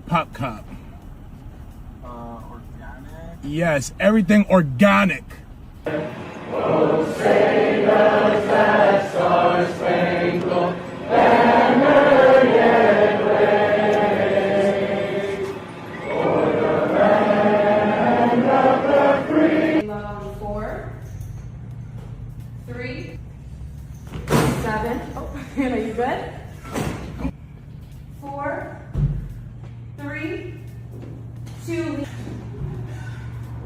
pop cup. organic. Yes, everything organic. Oh, say does that star-spangled banner yet wave o'er the land of the free? 4, 3, 7. Oh, are you good? 4, 3, 2.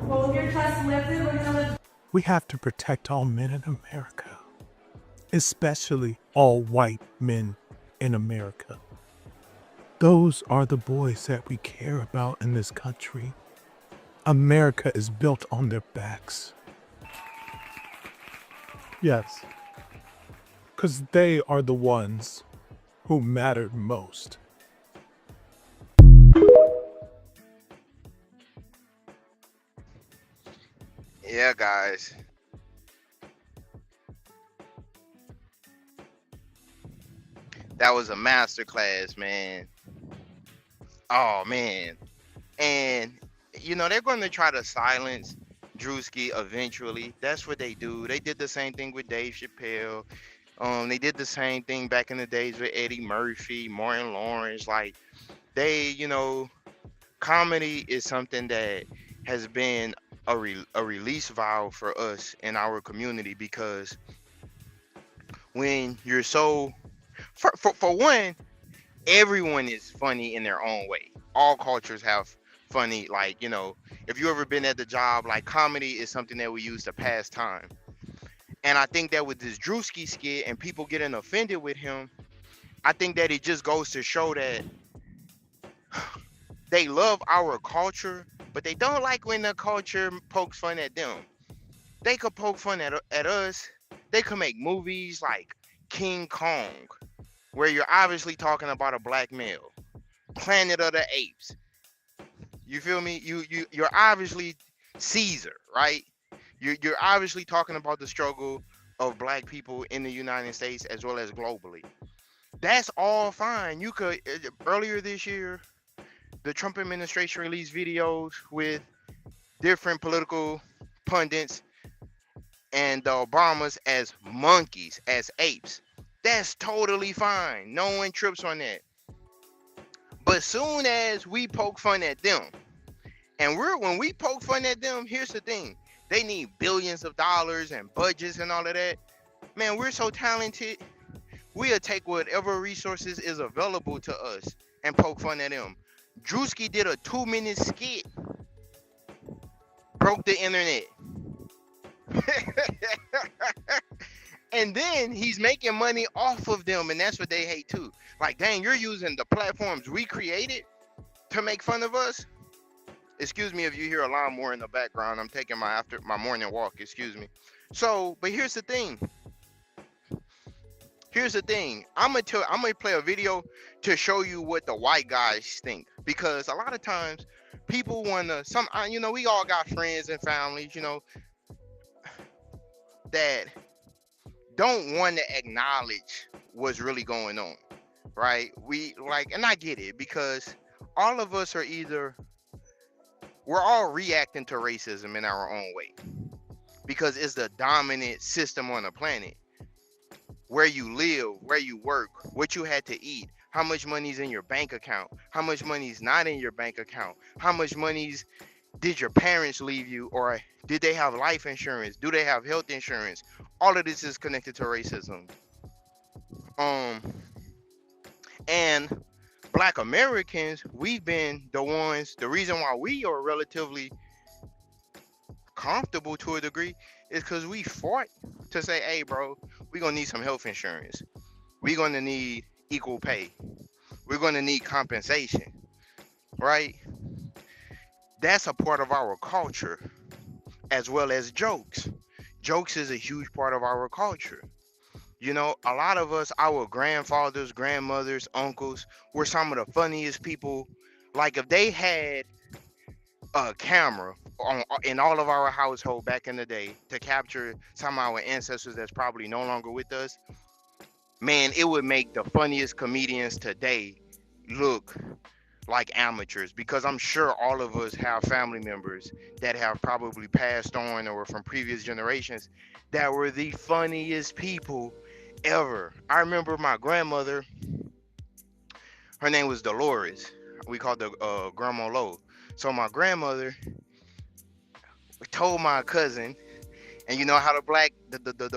Hold your chest lifted. We're gonna lift. We have to protect all men in America, especially all white men in America. Those are the boys that we care about in this country. America is built on their backs. Yes, because they are the ones who mattered most. Yeah, guys. That was a masterclass, man. Oh, man. And, you know, they're going to try to silence Druski eventually. That's what they do. They did the same thing with Dave Chappelle. They did the same thing back in the days with Eddie Murphy, Martin Lawrence. Like, they, you know, comedy is something that has been a release valve for us in our community, because when you're so, for one, everyone is funny in their own way. All cultures have funny, like, you know, if you ever been at the job, like, comedy is something that we use to pass time. And I think that with this Druski skit and people getting offended with him, I think that it just goes to show that they love our culture, but they don't like when the culture pokes fun at them. They could poke fun at us. They could make movies like King Kong, where you're obviously talking about a black male. Planet of the Apes. You feel me? You're obviously Caesar, right? You're obviously talking about the struggle of black people in the United States as well as globally. That's all fine. You could earlier this year, the Trump administration released videos with different political pundits and the Obamas as monkeys, as apes. That's totally fine. No one trips on that. But soon as we poke fun at them, and when we poke fun at them, here's the thing. They need billions of dollars and budgets and all of that. Man, we're so talented. We'll take whatever resources is available to us and poke fun at them. Druski did a 2-minute skit. Broke the internet. And then he's making money off of them, and that's what they hate too. Like, dang, you're using the platforms we created to make fun of us. Excuse me if you hear a lawnmower in the background. I'm taking my morning walk. Excuse me. So, but here's the thing. I'm gonna play a video to show you what the white guys think, because a lot of times people wanna we all got friends and families, that don't want to acknowledge what's really going on, right? And I get it, because all of us are we're all reacting to racism in our own way, because it's the dominant system on the planet. Where you live, where you work, what you had to eat, how much money's in your bank account, how much money's not in your bank account, how much money's did your parents leave you, or did they have life insurance? Do they have health insurance? All of this is connected to racism. And Black Americans, we've been the reason why we are relatively comfortable to a degree is because we fought to say, hey, bro, we're going to need some health insurance. We're going to need equal pay. We're going to need compensation, right? That's a part of our culture, as well as jokes. Jokes is a huge part of our culture. A lot of us, our grandfathers, grandmothers, uncles, were some of the funniest people. Like, if they had a camera in all of our household back in the day to capture some of our ancestors that's probably no longer with us, man, it would make the funniest comedians today look like amateurs, because I'm sure all of us have family members that have probably passed on or from previous generations that were the funniest people ever. I remember my grandmother, her name was Dolores. We called her Grandma Lowe. So my grandmother told my cousin, and you know how the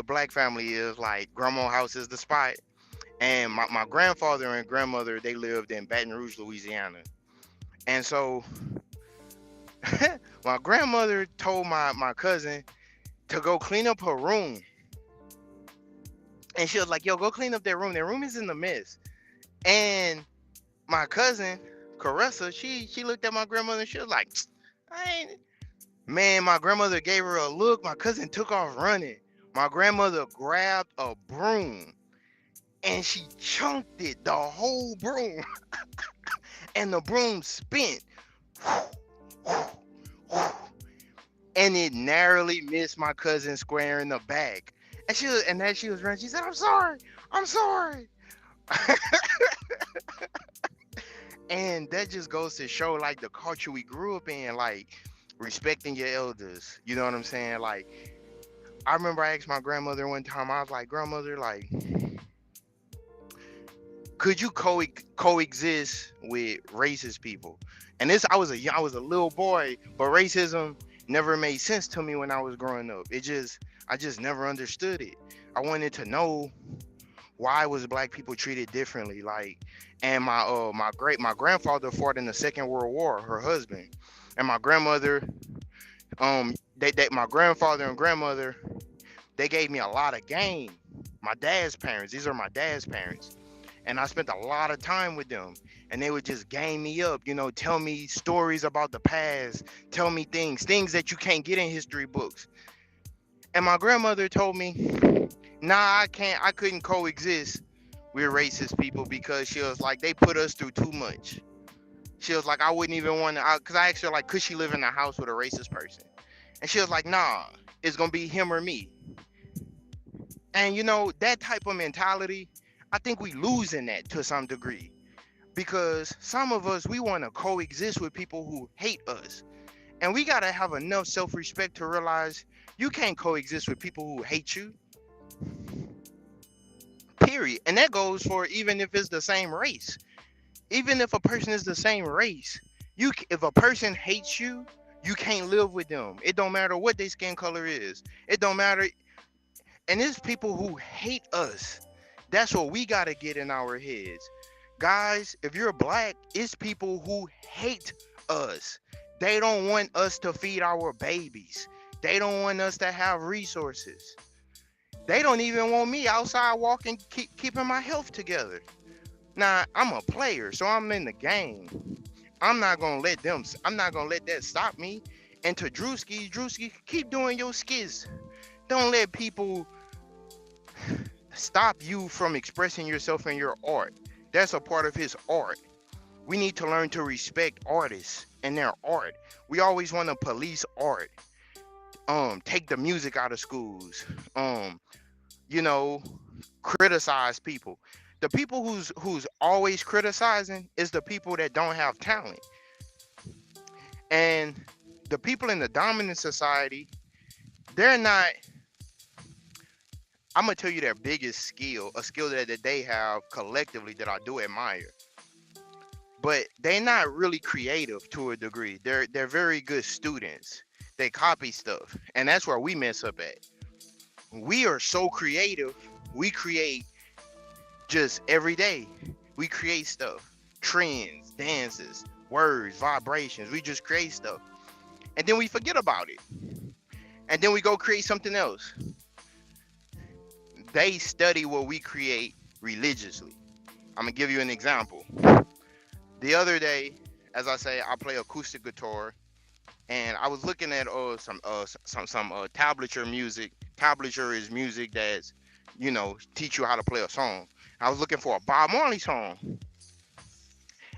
black family is, like, grandma house is the spot. And my grandfather and grandmother, they lived in Baton Rouge, Louisiana. And so my grandmother told my cousin to go clean up her room. And she was like, yo, go clean up that room. That room is in the mess. And my cousin, Caressa, she looked at my grandmother and she was like, Man, my grandmother gave her a look. My cousin took off running. My grandmother grabbed a broom and she chunked it, the whole broom. And the broom spin. And it narrowly missed my cousin square in the back. And as she was running, she said, I'm sorry. And that just goes to show, like, the culture we grew up in, like, respecting your elders. You know what I'm saying? Like, I remember I asked my grandmother one time, I was like, grandmother, like, could you coexist with racist people? And I was a little boy, but racism never made sense to me when I was growing up. I just never understood it. I wanted to know, why was black people treated differently? Like, and my grandfather fought in the Second World War, her husband, and my grandmother, my grandfather and grandmother, they gave me a lot of game. My dad's parents, these are my dad's parents. And I spent a lot of time with them, and they would just game me up, tell me stories about the past, tell me things that you can't get in history books. And my grandmother told me, nah, I couldn't coexist with racist people, because she was like, they put us through too much. She was like, I wouldn't even want to, because I asked her, like, could she live in a house with a racist person? And she was like, nah, it's gonna be him or me. And you know, that type of mentality, I think we losing that to some degree. Because some of us, we want to coexist with people who hate us. And we gotta have enough self-respect to realize you can't coexist with people who hate you. Period. And that goes for even if it's the same race. Even if a person is the same race, if a person hates you, you can't live with them. It don't matter what their skin color is. It don't matter. And it's people who hate us. That's what we gotta get in our heads. Guys, if you're black, it's people who hate us. They don't want us to feed our babies. They don't want us to have resources. They don't even want me outside walking, keeping my health together. Now, I'm a player, so I'm in the game. I'm not gonna let that stop me. And to Druski, keep doing your skits. Don't let people stop you from expressing yourself in your art. That's a part of his art. We need to learn to respect artists and their art. We always want to police art. Take the music out of schools. You know, criticize people. The people who's always criticizing is the people that don't have talent. And the people in the dominant society, they're not. I'm gonna tell you their biggest skill, a skill that they have collectively that I do admire. But they're not really creative to a degree. They're very good students. They copy stuff, and that's where we mess up at. We are so creative. We create just every day. We create stuff, trends, dances, words, vibrations. We just create stuff, and then we forget about it, and then we go create something else. They study what we create religiously. I'm gonna give you an example. The other day, as I say, I play acoustic guitar, and I was looking at some tablature music. Tablature is music that's, you know, teach you how to play a song. I was looking for a Bob Marley song,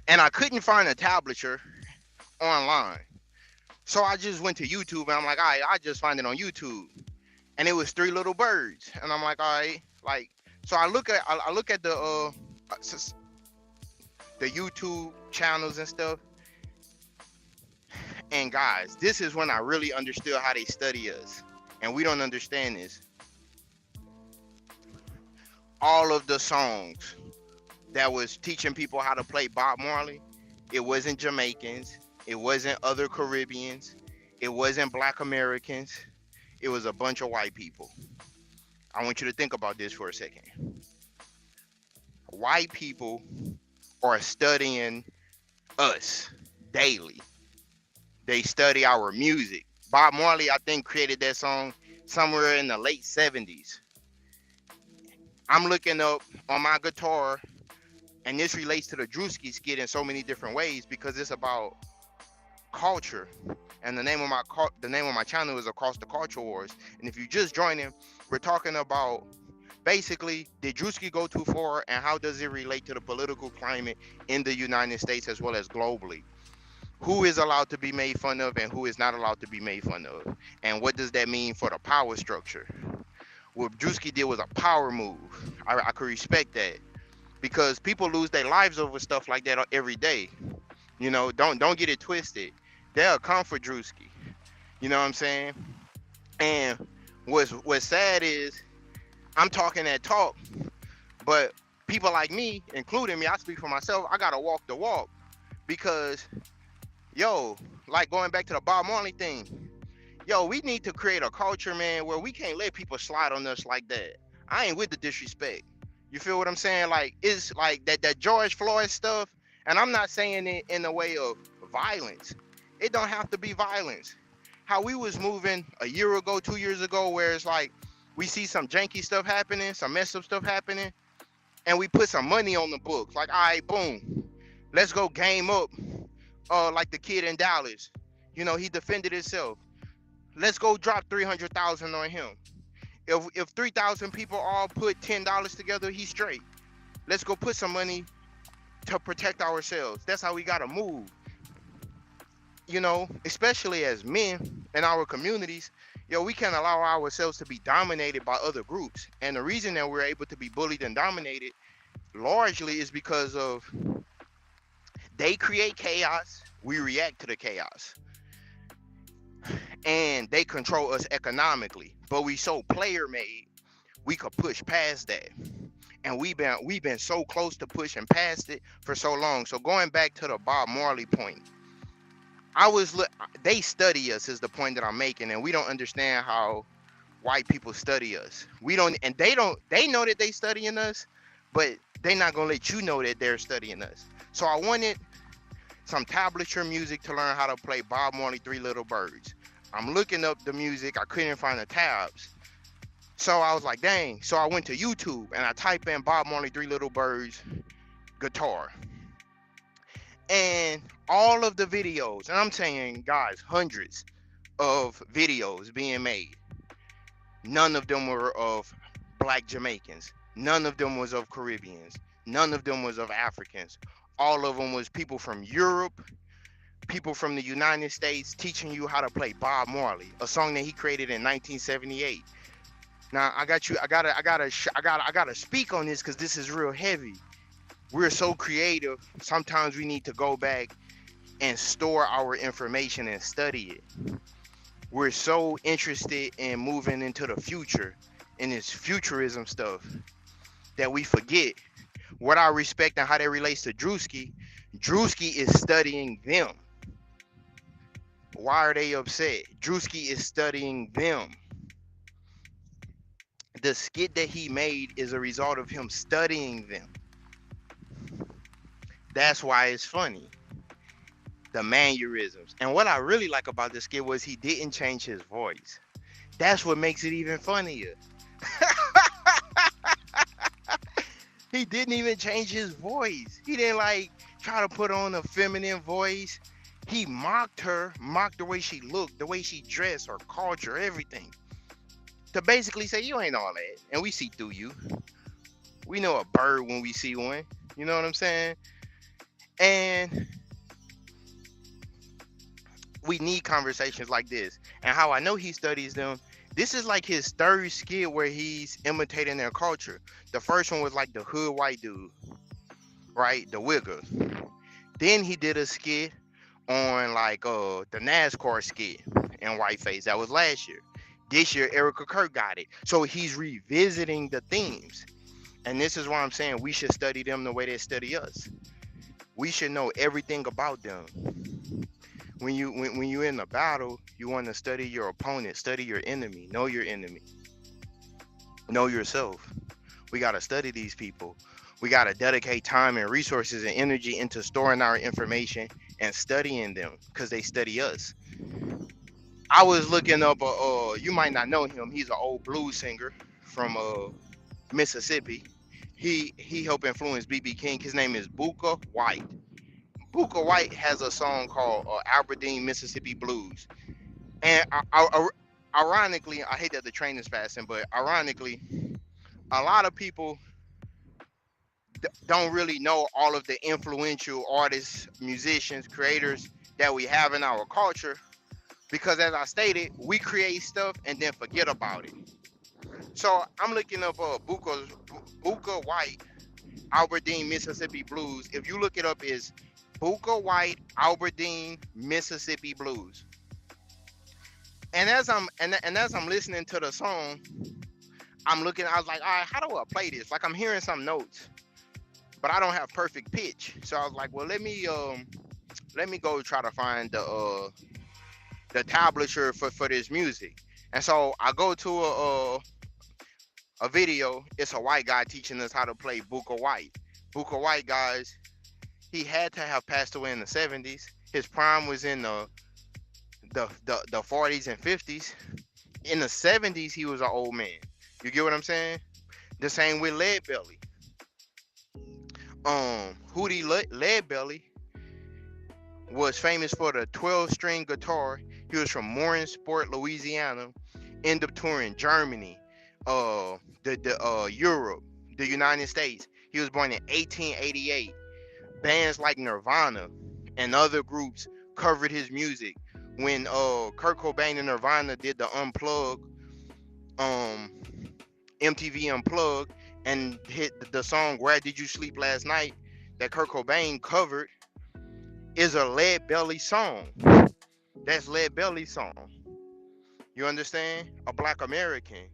and I couldn't find a tablature online. So I just went to YouTube, and I'm like, all right, I just find it on YouTube. And it was Three Little Birds, and I'm like, all right, like, so I look at the YouTube channels and stuff, and guys, this is when I really understood how they study us, and we don't understand this. All of the songs that was teaching people how to play Bob Marley, it wasn't Jamaicans, it wasn't other Caribbeans, it wasn't Black Americans. It was a bunch of white people. I want you to think about this for a second. White people are studying us daily. They study our music. Bob Marley, I think, created that song somewhere in the late 70s. I'm looking up on my guitar, and this relates to the Druski skit in so many different ways because it's about culture. And the name of my channel is Across the Culture Wars. And if you just join in, we're talking about basically, did Druski go too far, and how does it relate to the political climate in the United States as well as globally? Who is allowed to be made fun of and who is not allowed to be made fun of? And what does that mean for the power structure? What Druski did was a power move. I could respect that because people lose their lives over stuff like that every day. You know, don't get it twisted. They'll come for Druski. You know what I'm saying? And what's sad is I'm talking that talk, but people like me, including me, I speak for myself, I gotta walk the walk because, yo, like going back to the Bob Marley thing, yo, we need to create a culture, man, where we can't let people slide on us like that. I ain't with the disrespect. You feel what I'm saying? Like, it's like that George Floyd stuff, and I'm not saying it in the way of violence. It don't have to be violence. How we was moving a year ago, 2 years ago, where it's like we see some janky stuff happening, some messed up stuff happening, and we put some money on the books. Like, all right, boom, let's go game up. Like the kid in Dallas, you know, he defended himself. Let's go drop 300,000 on him. If 3,000 people all put $10 together, he's straight. Let's go put some money to protect ourselves. That's how we gotta move. You know, especially as men in our communities, Yo, we can't allow ourselves to be dominated by other groups. And the reason that we're able to be bullied and dominated largely is because of they create chaos, we react to the chaos. And they control us economically. But we so player made, we could push past that. And we've been so close to pushing past it for so long. So going back to the Bob Marley point, they study us is the point that I'm making, and we don't understand how white people study us. We don't, and they don't. They know that they studying us, but they not gonna let you know that they're studying us. So I wanted some tablature music to learn how to play Bob Marley Three Little Birds. I'm looking up the music. I couldn't find the tabs. So I was like, dang. So I went to YouTube and I typed in Bob Marley Three Little Birds guitar. And all of the videos, and I'm saying, guys, hundreds of videos being made. None of them were of black Jamaicans. None of them was of Caribbeans. None of them was of Africans. All of them was people from Europe, people from the United States teaching you how to play Bob Marley, a song that he created in 1978. Now I gotta speak on this because this is real heavy. We're so creative. Sometimes we need to go back and store our information and study it. We're so interested in moving into the future and this futurism stuff that we forget what I respect and how that relates to Druski. Druski is studying them. Why are they upset? Druski is studying them. The skit that he made is a result of him studying them. That's why it's funny. The mannerisms. And what I really like about the skit was he didn't change his voice. That's what makes it even funnier. He didn't even change his voice. He didn't like try to put on a feminine voice. He mocked her, mocked the way she looked, the way she dressed, her culture, everything. To basically say, you ain't all that. And we see through you. We know a bird when we see one. You know what I'm saying? And we need conversations like this. And how I know he studies them, this is like his third skit where he's imitating their culture. The first one was like the hood white dude, right? The wigger. Then he did a skit on like the NASCAR skit in whiteface. That was last year. This year, Erica Kirk got it. So he's revisiting the themes. And this is why I'm saying we should study them the way they study us. We should know everything about them. When you're in a battle, you want to study your opponent, study your enemy, know your enemy, know yourself. We got to study these people. We got to dedicate time and resources and energy into storing our information and studying them because they study us. I was looking up, you might not know him. He's an old blues singer from Mississippi. He helped influence B.B. King. His name is Booker White. Booker White has a song called Aberdeen, Mississippi Blues. And ironically, I hate that the train is passing, but ironically, a lot of people don't really know all of the influential artists, musicians, creators that we have in our culture. Because as I stated, we create stuff and then forget about it. So I'm looking up Booker White, Aberdeen, Mississippi Blues. If you look it up, is Booker White, Aberdeen, Mississippi Blues. And as I'm listening to the song, I was like, all right, how do I play this? Like I'm hearing some notes, but I don't have perfect pitch. So I was like, well, let me go try to find the tablature for this music. And so I go to a video. It's a white guy teaching us how to play Booker White. Booker White, guys, he had to have passed away in the 70s. His prime was in the 40s and 50s. In the 70s, he was an old man. You get what I'm saying? The same with Leadbelly. Hootie Leadbelly was famous for the 12-string guitar. He was from Morrisport, Louisiana. Ended up touring Germany, Europe, the United States. He was born in 1888. Bands like Nirvana and other groups covered his music. when Kurt Cobain and Nirvana did the Unplug, um MTV Unplugged, and hit the song "Where Did You Sleep Last Night" that Kurt Cobain covered is a Lead Belly song. That's Lead Belly song. You understand? A Black American.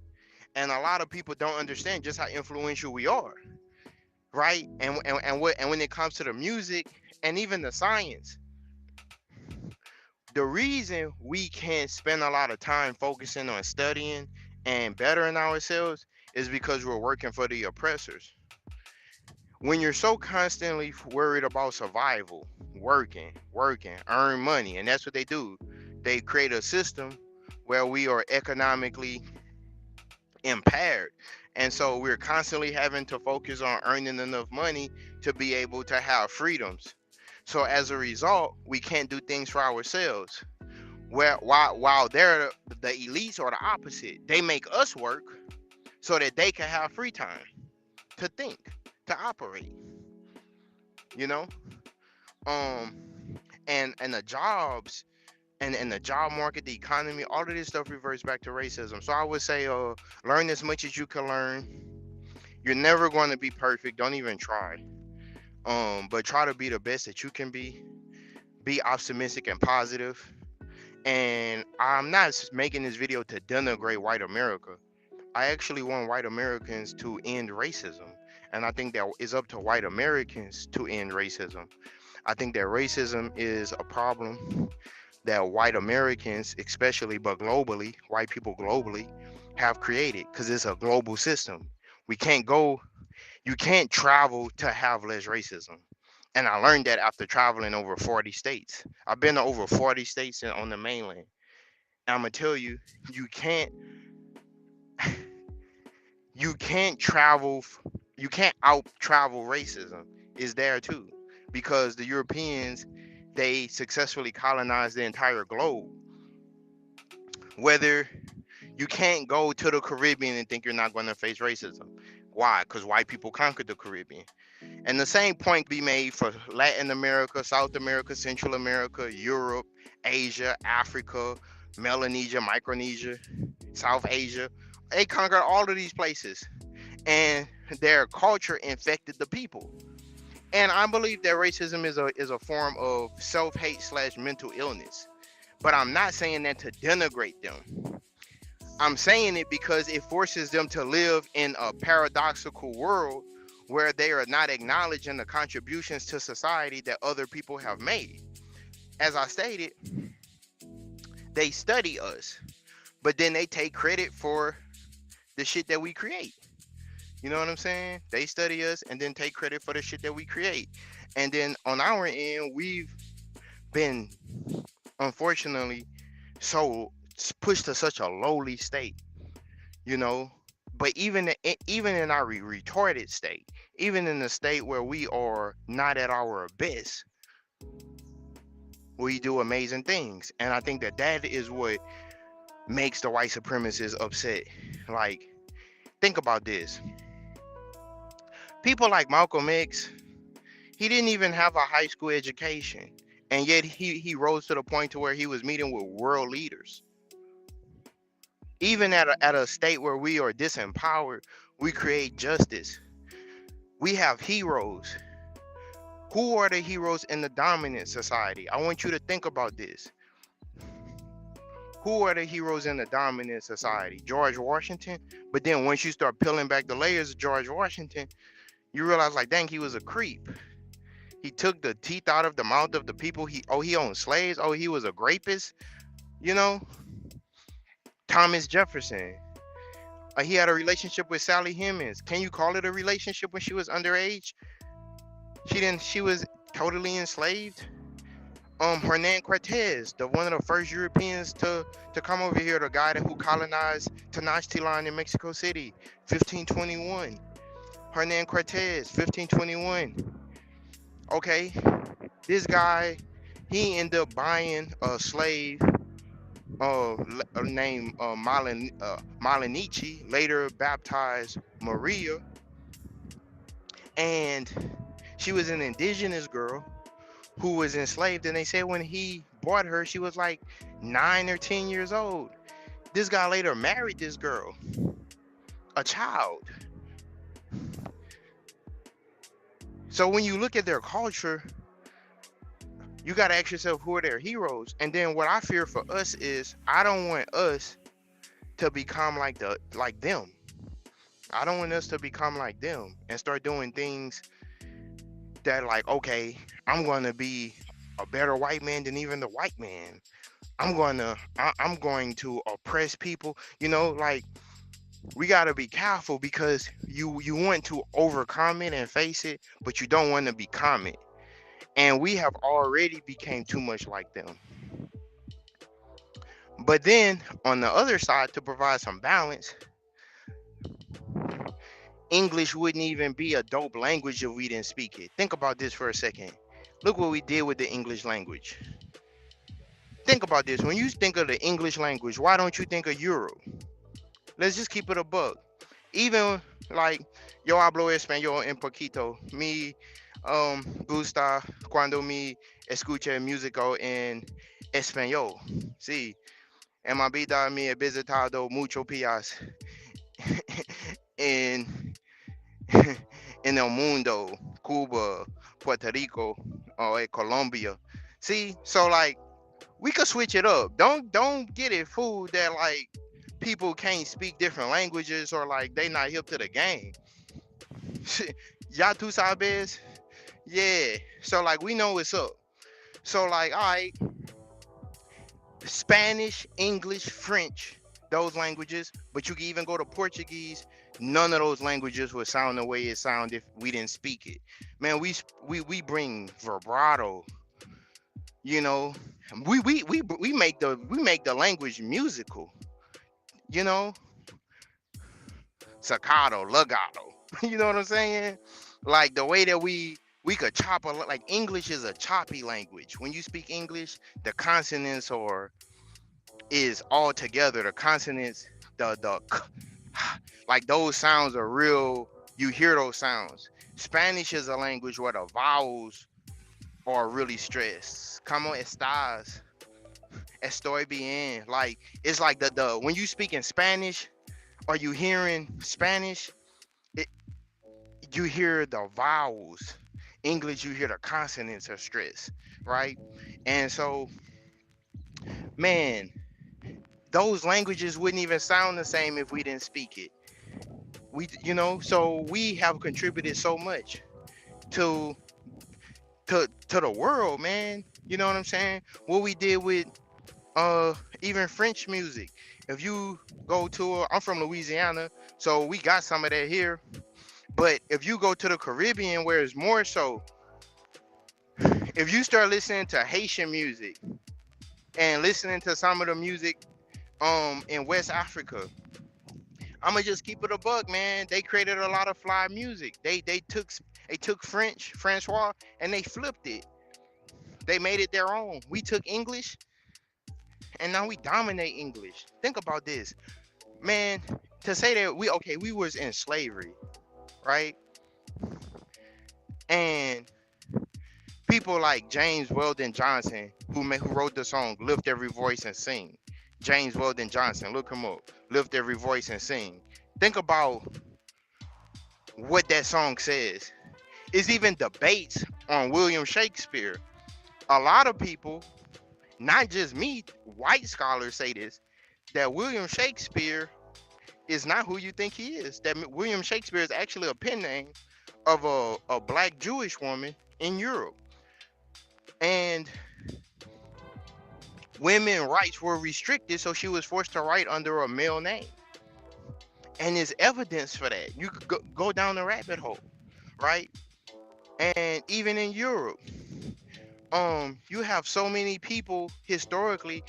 And a lot of people don't understand just how influential we are, right? And when it comes to the music and even the science, the reason we can't spend a lot of time focusing on studying and bettering ourselves is because we're working for the oppressors. When you're so constantly worried about survival, working, earn money, and that's what they do. They create a system where we are economically impaired. And so we're constantly having to focus on earning enough money to be able to have freedoms. So as a result, we can't do things for ourselves. While they're the elites or the opposite, they make us work so that they can have free time to think, to operate. You know, um, and the jobs and the job market, the economy, all of this stuff reverts back to racism. So I would say, learn as much as you can learn. You're never going to be perfect. Don't even try. But try to be the best that you can be. Be optimistic and positive. And I'm not making this video to denigrate white America. I actually want white Americans to end racism. And I think that it's up to white Americans to end racism. I think that racism is a problem that white Americans, especially, but globally, white people globally, have created because it's a global system. We can't go, you can't travel to have less racism. And I learned that after traveling over 40 states. I've been to over 40 states on the mainland. And I'm gonna tell you, you can't you can't travel, you can't out travel racism. Is there too, because the Europeans, they successfully colonized the entire globe. Whether you can't go to the Caribbean and think you're not going to face racism. Why? Because white people conquered the Caribbean. And the same point be made for Latin America, South America, Central America, Europe, Asia, Africa, Melanesia, Micronesia, South Asia. They conquered all of these places, and their culture infected the people. And I believe that racism is a form of self-hate / mental illness. But I'm not saying that to denigrate them. I'm saying it because it forces them to live in a paradoxical world where they are not acknowledging the contributions to society that other people have made. As I stated, they study us, but then they take credit for the shit that we create. You know what I'm saying? They study us and then take credit for the shit that we create. And then on our end, we've been, unfortunately, so pushed to such a lowly state, you know. But even in our retarded state, even in the state where we are not at our best, we do amazing things. And I think that is what makes the white supremacists upset. Like, think about this. People like Malcolm X, he didn't even have a high school education, and yet he rose to the point to where he was meeting with world leaders. Even at a state where we are disempowered, we create justice. We have heroes. Who are the heroes in the dominant society? I want you to think about this. Who are the heroes in the dominant society? George Washington. But then once you start peeling back the layers of George Washington, you realize, like, dang, he was a creep. He took the teeth out of the mouth of the people. He owned slaves. Oh, he was a rapist. You know, Thomas Jefferson. He had a relationship with Sally Hemings. Can you call it a relationship when she was underage? She was totally enslaved. Hernan Cortez, one of the first Europeans to come over here, the guy who colonized Tenochtitlan in Mexico City, 1521. Hernan Cortez, 1521. Okay, this guy, he ended up buying a slave named Malinici, later baptized Maria, and she was an indigenous girl who was enslaved. And they said when he bought her, she was like 9 or 10 years old. This guy later married this girl, a child. So when you look at their culture, you got to ask yourself, who are their heroes? And then what I fear for us is, I don't want us to become like them. I don't want us to become like them and start doing things that, like, okay, I'm going to be a better white man than even the white man. I'm going to oppress people. You know, like, we got to be careful, because you want to overcome it and face it, but you don't want to become it. And we have already became too much like them. But then on the other side, to provide some balance, English wouldn't even be a dope language if we didn't speak it. Think about this for a second. Look what we did with the English language. Think about this. When you think of the English language, why don't you think of Europe? Let's just keep it a buck. Even like, yo hablo español un poquito. Me gusta cuando me escucha música en español. Sí. En mi vida me he visitado muchos países en el mundo, Cuba, Puerto Rico, or Colombia. See, so like, we could switch it up. Don't get it fooled that like people can't speak different languages, or like they not hip to the game. Ya tú sabes? Yeah. So like, we know what's up. So like, all right, Spanish, English, French, those languages, but you can even go to Portuguese. None of those languages would sound the way it sound if we didn't speak it. Man, we bring vibrato. You know, we make the language musical. You know, staccato, legato. You know what I'm saying? Like the way that we could chop like, English is a choppy language. When you speak English, the consonants is all together. The consonants, the like, those sounds are real. You hear those sounds. Spanish is a language where the vowels are really stressed. Como estás? Estoy bien. Like, it's like the when you speak in Spanish, or you hearing Spanish, you hear the vowels. English, you hear the consonants are stressed, right? And so, man, those languages wouldn't even sound the same if we didn't speak it. So we have contributed so much to the world, man. You know what I'm saying? What we did with even French music. If you go to, I'm from Louisiana, so we got some of that here. But if you go to the Caribbean, where it's more so, if you start listening to Haitian music and listening to some of the music in West Africa, I'ma just keep it a buck, man. They created a lot of fly music. They took Francois, and they flipped it. They made it their own. We took English, and now we dominate English. Think about this, man. To say that we was in slavery, right? And people like James Weldon Johnson, who wrote the song "Lift Every Voice and Sing." James Weldon Johnson, look him up. Lift every voice and sing. Think about what that song says. It's even debates on William Shakespeare. A lot of people, not just me, white scholars say this, that William Shakespeare is not who you think he is. That William Shakespeare is actually a pen name of a black Jewish woman in Europe. And women's rights were restricted, so she was forced to write under a male name. And there's evidence for that. You could go down the rabbit hole, right? And even in Europe, you have so many people historically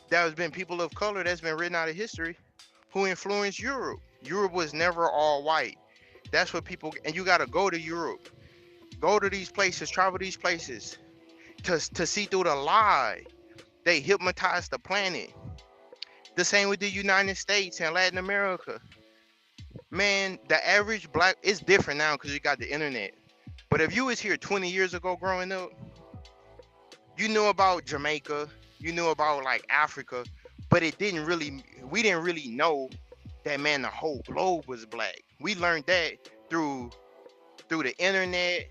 that has been people of color that's been written out of history who influenced Europe. Europe was never all white. That's what people, and you got to go to Europe, go to these places, travel these places to see through the lie. They hypnotize the planet. The same with the United States and Latin America. Man, the average black, it's different now because you got the internet. But if you was here 20 years ago growing up, you knew about Jamaica, you knew about like Africa, but we didn't really know that, man, the whole globe was black. We learned that through the internet.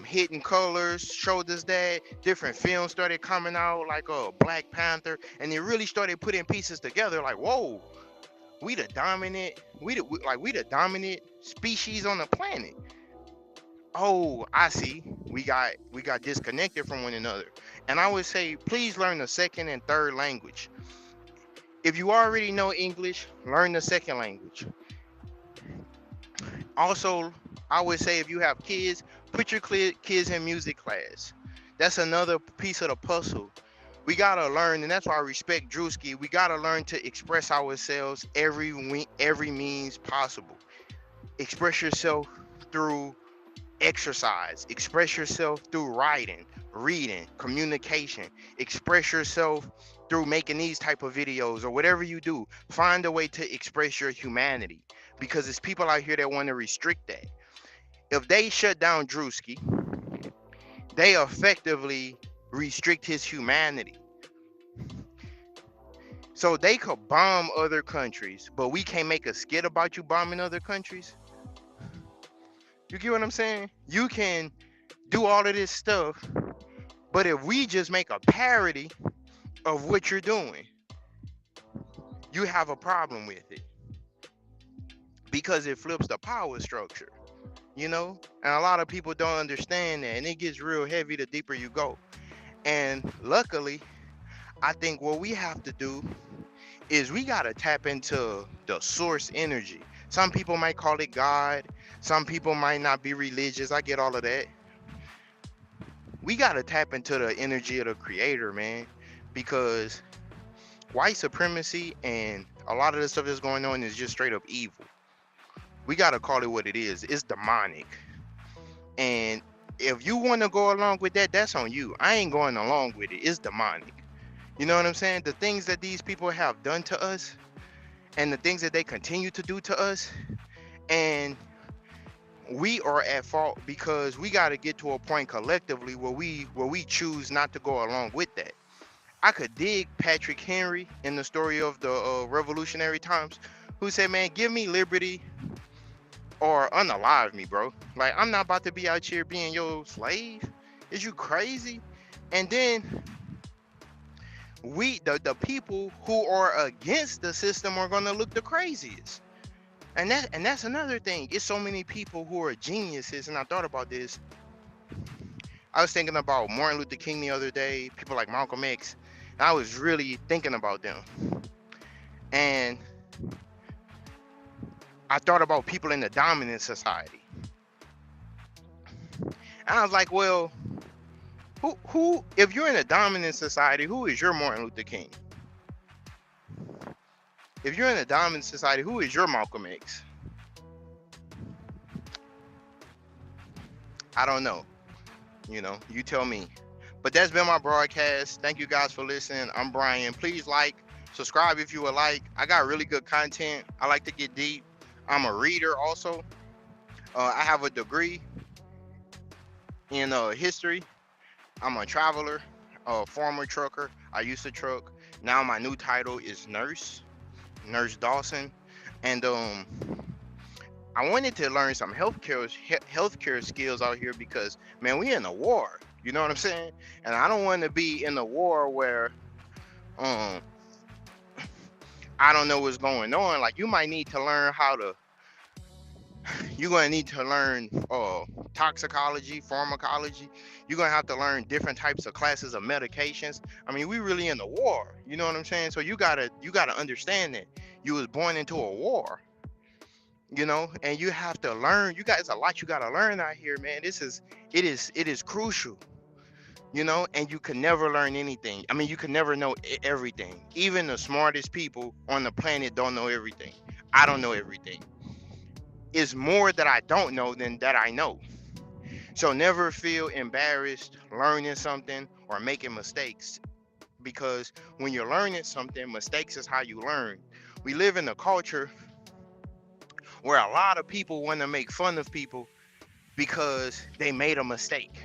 Hidden Colors showed us that. Different films started coming out, like Black Panther, and they really started putting pieces together. Like, whoa, we the dominant, we the dominant species on the planet. Oh, I see. We got disconnected from one another. And I would say, please learn the second and third language. If you already know English, learn the second language. Also, I would say, if you have kids, put your kids in music class. That's another piece of the puzzle. We gotta learn, and that's why I respect Druski. We gotta learn to express ourselves every means possible. Express yourself through exercise. Express yourself through writing, reading, communication. Express yourself through making these type of videos or whatever you do. Find a way to express your humanity, because there's people out here that want to restrict that. If they shut down Druski, they effectively restrict his humanity. So they could bomb other countries, but we can't make a skit about you bombing other countries. You get what I'm saying? You can do all of this stuff, but if we just make a parody of what you're doing, you have a problem with it, because it flips the power structure, you know? And a lot of people don't understand that, and it gets real heavy the deeper you go. And luckily, I think what we have to do is we got to tap into the source energy. Some people might call it God. Some people might not be religious. I get all of that. We got to tap into the energy of the creator, man, because white supremacy and a lot of the stuff that's going on is just straight up evil. We got to call it what it is. It's demonic. And if you want to go along with that, that's on you. I ain't going along with it. It's demonic. You know what I'm saying? The things that these people have done to us, and the things that they continue to do to us, and we are at fault, because we got to get to a point collectively where we choose not to go along with that. I could dig Patrick Henry in the story of the revolutionary times, who said, man, give me liberty or unalive me, bro. Like, I'm not about to be out here being your slave. Is you crazy? And then the people who are against the system are gonna look the craziest. And that's another thing. It's so many people who are geniuses, and I thought about this. I was thinking about Martin Luther King the other day, people like Malcolm X, and I was really thinking about them. And I thought about people in the dominant society. And I was like, well, who if you're in a dominant society, who is your Martin Luther King? If you're in a dominant society, who is your Malcolm X? I don't know. You know, you tell me. But that's been my broadcast. Thank you guys for listening. I'm Brian. Please like, subscribe if you would like. I got really good content. I like to get deep. I'm a reader also. I have a degree in history. I'm a traveler, a former trucker. I used to truck. Now my new title is Nurse Dawson. And I wanted to learn some healthcare skills out here, because, man, we in a war. You know what I'm saying? And I don't want to be in a war where I don't know what's going on. Like, you might need to learn you're going to need to learn toxicology, pharmacology. You're going to have to learn different types of classes of medications. I mean, we really in the war. You know what I'm saying? So you gotta understand that you was born into a war, you know, and you have to learn. You guys, a lot you got to learn out here, man. It is crucial, you know, and you can never learn anything. I mean, you can never know everything. Even the smartest people on the planet don't know everything. I don't know everything. It's more that I don't know than that I know. So never feel embarrassed learning something or making mistakes, because when you're learning something, mistakes is how you learn. We live in a culture where a lot of people want to make fun of people because they made a mistake,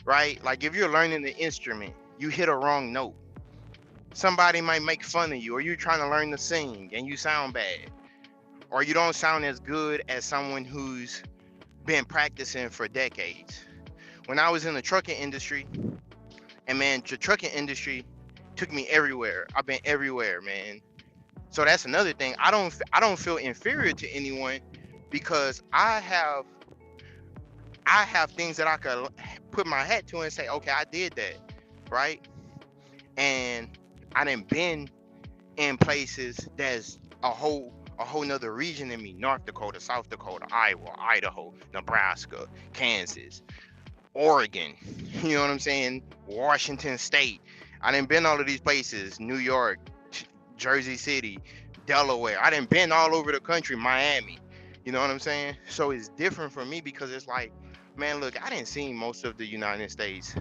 right? Like, if you're learning the instrument, you hit a wrong note. Somebody might make fun of you, or you're trying to learn to sing and you sound bad, or you don't sound as good as someone who's been practicing for decades. When I was in the trucking industry, and man, the trucking industry took me everywhere. I've been everywhere, man. So that's another thing. I don't feel inferior to anyone because I have things that I could put my hat to and say, okay, I did that, right? And I done been in places that's a whole nother region than me. North Dakota, South Dakota, Iowa, Idaho, Nebraska, Kansas, Oregon, you know what I'm saying? Washington State. I done been all of these places, New York, Jersey City, Delaware. I done been all over the country, Miami. You know what I'm saying? So it's different for me because it's like, man, look, I didn't see most of the United States.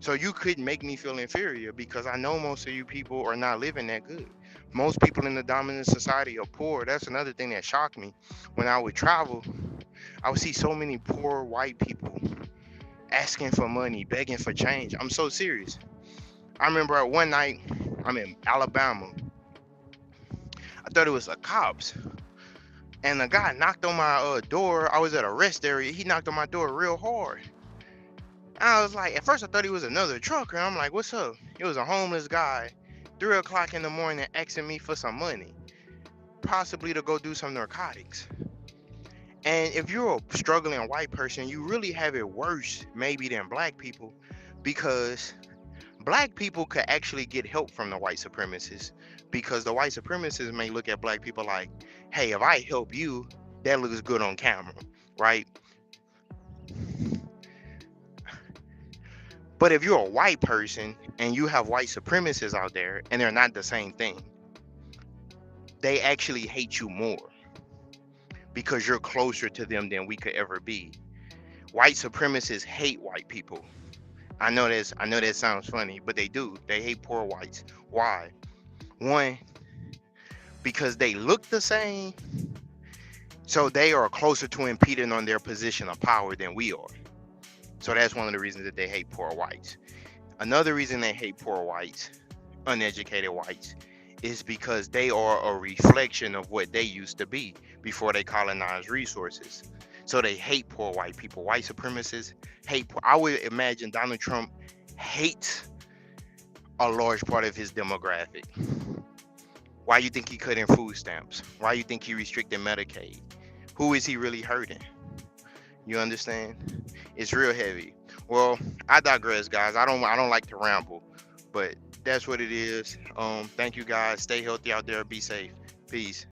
So you couldn't make me feel inferior because I know most of you people are not living that good. Most people in the dominant society are poor. That's another thing that shocked me. When I would travel, I would see so many poor white people asking for money, begging for change. I'm so serious. I remember one night, I'm in Alabama. I thought it was the cops. And the guy knocked on my door. I was at a rest area. He knocked on my door real hard. And I was like, at first I thought he was another trucker. I'm like, what's up? It was a homeless guy, 3 o'clock in the morning, asking me for some money, possibly to go do some narcotics. And if you're a struggling white person, you really have it worse maybe than black people, because black people could actually get help from the white supremacists, because the white supremacists may look at black people like, hey, if I help you, that looks good on camera, right? But if you're a white person and you have white supremacists out there and they're not the same thing, they actually hate you more because you're closer to them than we could ever be. White supremacists hate white people. I know that sounds funny, but they do. They hate poor whites. Why? One, because they look the same, so they are closer to impeding on their position of power than we are. So that's one of the reasons that they hate poor whites. Another reason they hate poor whites, uneducated whites, is because they are a reflection of what they used to be before they colonized resources. So they hate poor white people. White supremacists hate poor. I would imagine Donald Trump hates a large part of his demographic. Why you think he cut in food stamps? Why you think he restricted Medicaid? Who is he really hurting? You understand? It's real heavy. Well, I digress, guys. I don't like to ramble, but that's what it is. Thank you, guys. Stay healthy out there. Be safe. Peace.